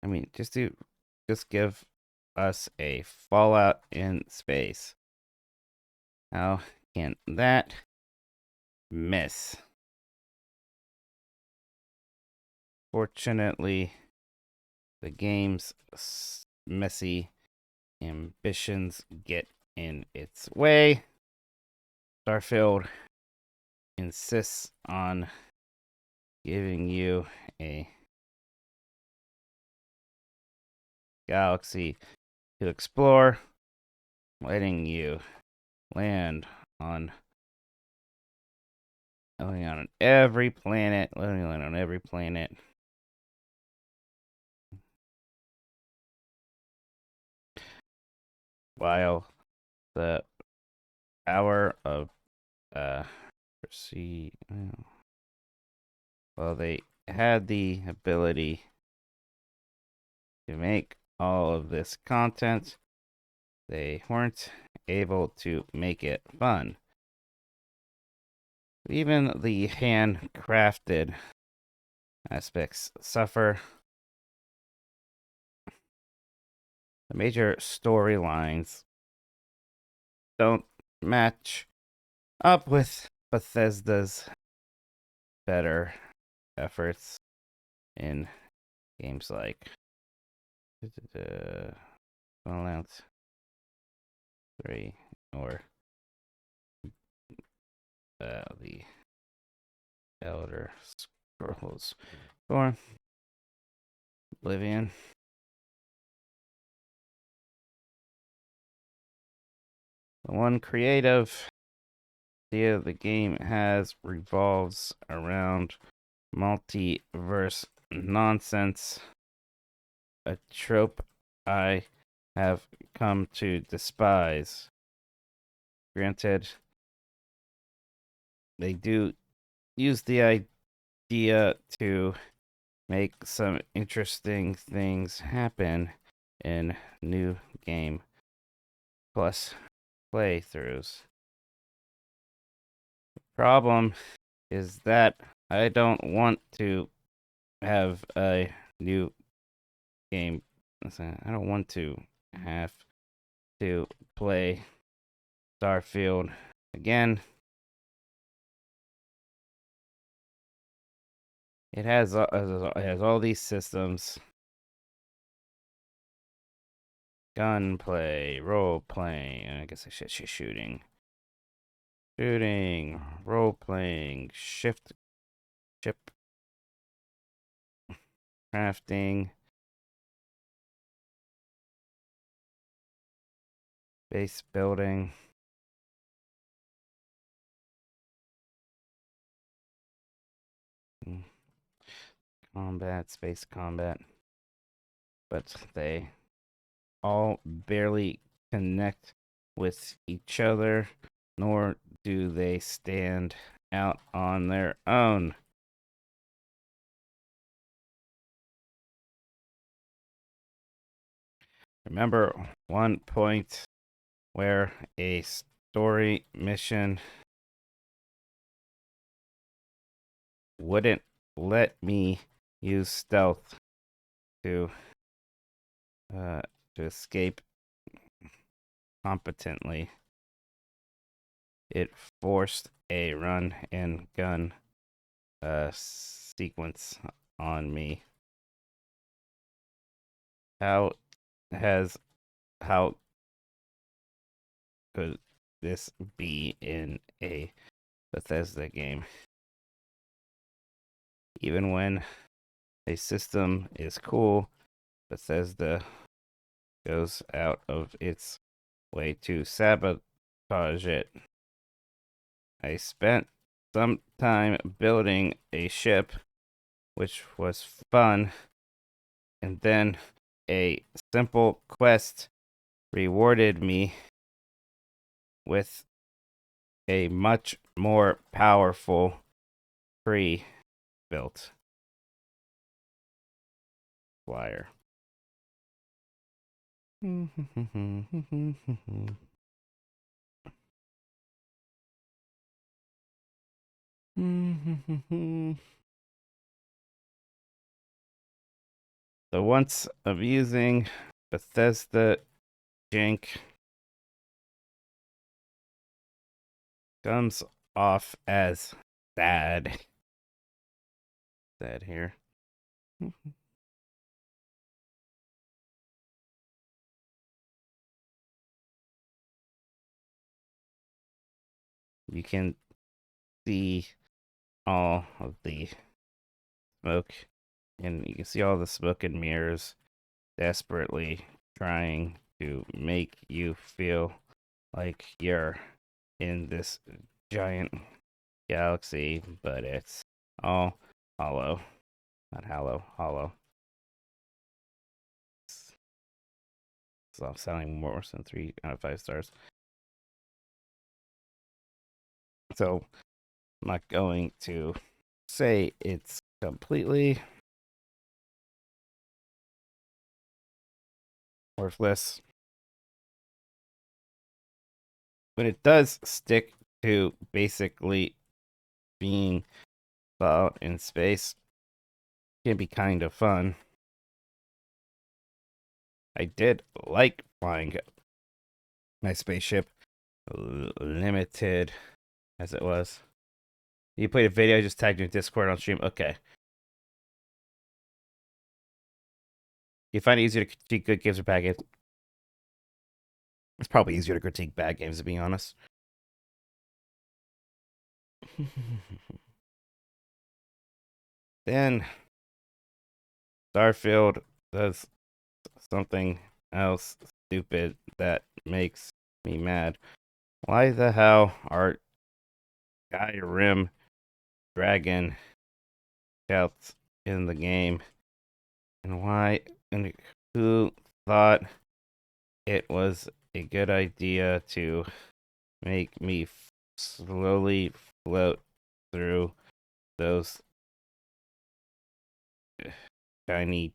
I mean, just give us a Fallout in space. How can that miss? Fortunately, the game's messy ambitions get in its way. Starfield insists on giving you a galaxy to explore, letting you land on every planet, while the power of well, they had the ability to make all of this content, they weren't able to make it fun. Even the handcrafted aspects suffer. The major storylines don't match up with Bethesda's better efforts in games like Fallout 3 or the Elder Scrolls or Oblivion. The one creative idea the game has revolves around multiverse nonsense, a trope I have come to despise. Granted, they do use the idea to make some interesting things happen in new game plus playthroughs. Problem is that I don't want to have a new game. I don't want to have to play Starfield again. It has all these systems. Gunplay, role playing. I guess I should shooting. Shooting, role playing, ship crafting, base building. Combat, space combat. But they all barely connect with each other, nor do they stand out on their own. Remember one point where a story mission wouldn't let me use stealth to escape competently. It forced a run and gun sequence on me. How could this be in a Bethesda game? Even when a system is cool, Bethesda goes out of its way to sabotage it. I spent some time building a ship, which was fun, and then a simple quest rewarded me with a much more powerful pre-built flyer. The once amusing Bethesda jank comes off as sad. Sad here. You can see all of the smoke, and you can see all the smoke and mirrors desperately trying to make you feel like you're in this giant galaxy, but it's all hollow. Not hollow. So I'm sounding worse than 3 out of 5 stars. So I'm not going to say it's completely worthless, but it does stick to basically being out in space. Can be kind of fun. I did like flying my spaceship, limited as it was. You played a video, I just tagged you in Discord on stream. Okay. You find it easier to critique good games or bad games? It's probably easier to critique bad games, to be honest. Then Starfield does something else stupid that makes me mad. Why the hell are Skyrim dragon scouts in the game? And why? And who thought it was a good idea to make me slowly float through those tiny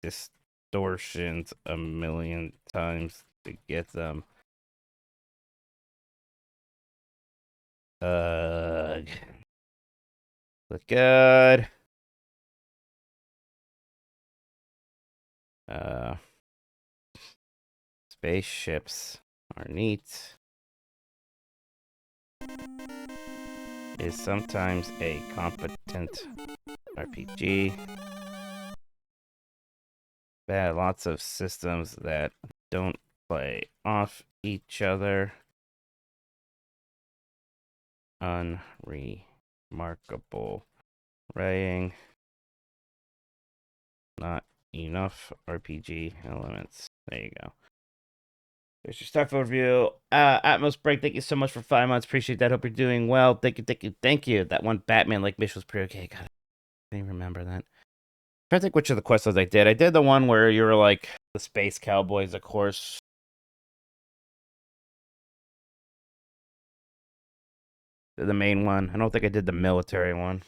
distortions a million times to get them? Ugh. Look good. Spaceships are neat. Is sometimes a competent RPG. But lots of systems that don't play off each other. Unremarkable writing. Not enough RPG elements. There you go. There's your Starfield review. Atmos Break, thank you so much for 5 months. Appreciate that. Hope you're doing well. Thank you. That one Batman like mission was pretty okay. God, I didn't remember that. I'm trying to think which of the quests I did. I did the one where you were like the space cowboys, of course. The main one. I don't think I did the military one.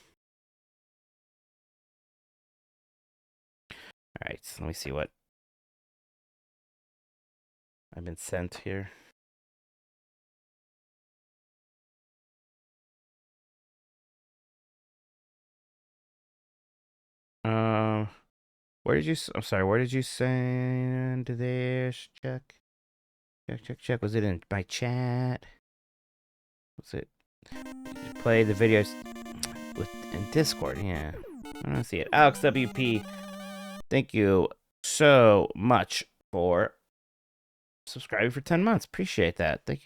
Alright, so let me see what I've been sent here. Where did you send this? Check. Was it in my chat? Was it? Did you play the videos in Discord? Yeah. I don't see it. Alex WP, thank you so much for subscribing for 10 months. Appreciate that. Thank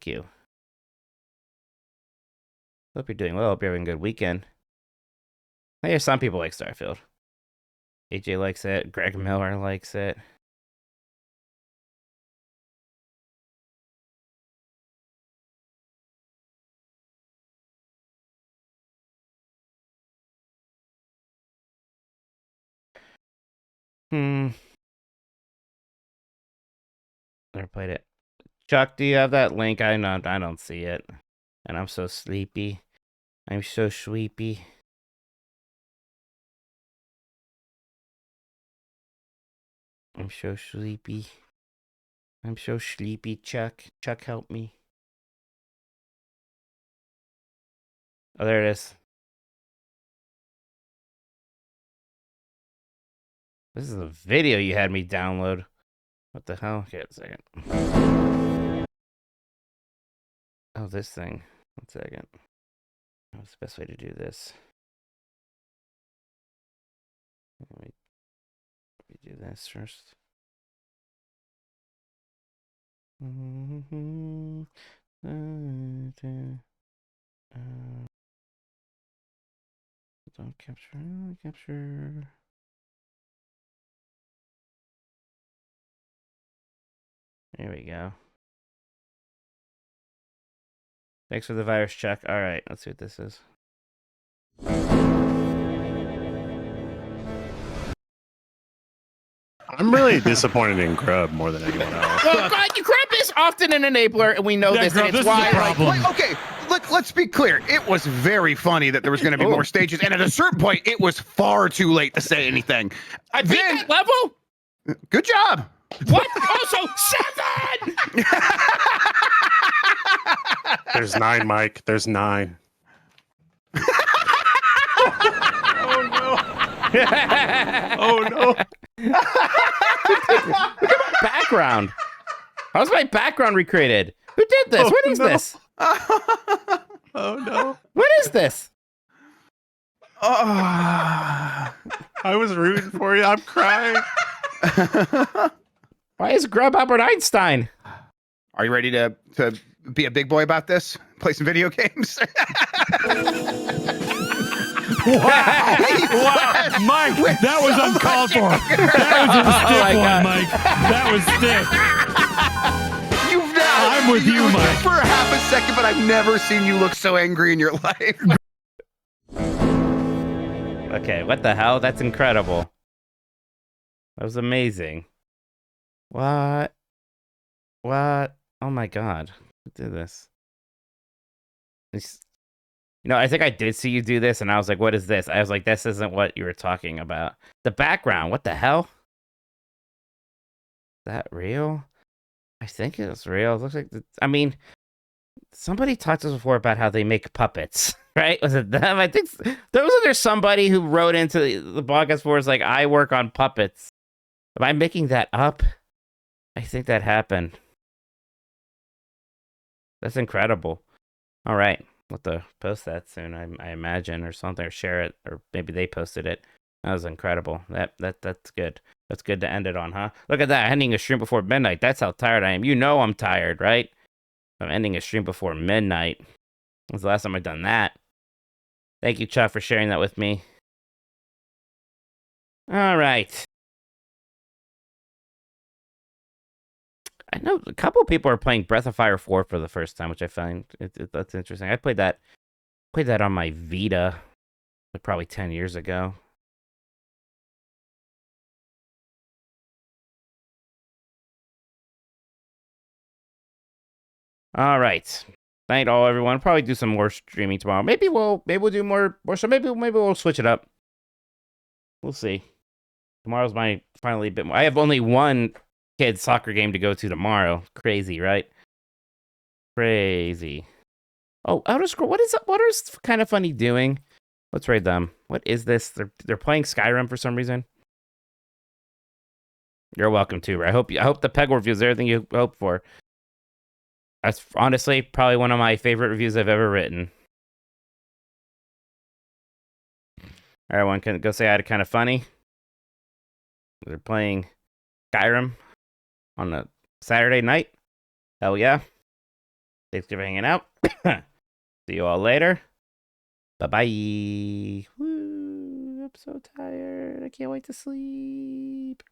you. Hope you're doing well. Hope you're having a good weekend. Yeah, some people like Starfield. AJ likes it. Greg Miller likes it. Never played it. Chuck, do you have that link? I don't see it. And I'm so sleepy. I'm so sleepy. I'm so sleepy. Chuck. Chuck, help me. Oh, there it is. This is the video you had me download. What the hell? Okay, a second. Oh, this thing. 1 second. What's the best way to do this? Let me do this first. Don't capture. There we go. Thanks for the virus check. All right, let's see what this is.
I'm really disappointed in Grub more than anyone else.
Well, Grub is often an enabler, and we know this.
Grub,
and it's
this
why.
is a problem. Okay, let's be clear. It was very funny that there was going to be more stages, and at a certain point, it was far too late to say anything.
I beat that level.
Good job.
What? Also 7.
There's 9, Mike. There's 9.
Oh no!
Oh no!
Look at my background. How's my background recreated? Who did this? What is this?
Oh no!
What is this?
I was rooting for you. I'm crying.
Why is Grub Albert Einstein?
Are you ready to be a big boy about this? Play some video games?
Wow. Mike, that was uncalled for. That was a stiff one, Mike. That was stiff.
You've now
I'm with you, Mike.
For half a second, but I've never seen you look so angry in your life.
Okay, what the hell? That's incredible. That was amazing. What? What? Oh my god. Who did this? You know, I think I did see you do this, and I was like, what is this? I was like, this isn't what you were talking about. The background, what the hell? Is that real? I think it's real. It looks like, I mean, somebody talked to us before about how they make puppets, right? Was it them? I think there's somebody who wrote into the podcast for us like, I work on puppets. Am I making that up? I think that happened. That's incredible. All right. We'll have to post that soon, I imagine, or something, or share it, or maybe they posted it. That was incredible. That's good. That's good to end it on, huh? Look at that, ending a stream before midnight. That's how tired I am. You know I'm tired, right? I'm ending a stream before midnight. When's the last time I've done that? Thank you, Chuck, for sharing that with me. All right. I know a couple of people are playing Breath of Fire 4 for the first time, which I find that's interesting. I played that on my Vita like probably 10 years ago. All right. Night all, everyone. Probably do some more streaming tomorrow. Maybe we'll do more so maybe we'll switch it up. We'll see. Tomorrow's my finally a bit more. I have only one kid's soccer game to go to tomorrow. Crazy, right? Crazy. Oh, Outer Scroll. What is Kind of Funny doing? Let's raid them. What is this? They're playing Skyrim for some reason. You're welcome to. I hope the Peggle review is everything you hope for. That's honestly probably one of my favorite reviews I've ever written. Everyone can go say hi to Kind of Funny. They're playing Skyrim on a Saturday night. Hell yeah. Thanks for hanging out. See you all later. Bye-bye. Woo, I'm so tired. I can't wait to sleep.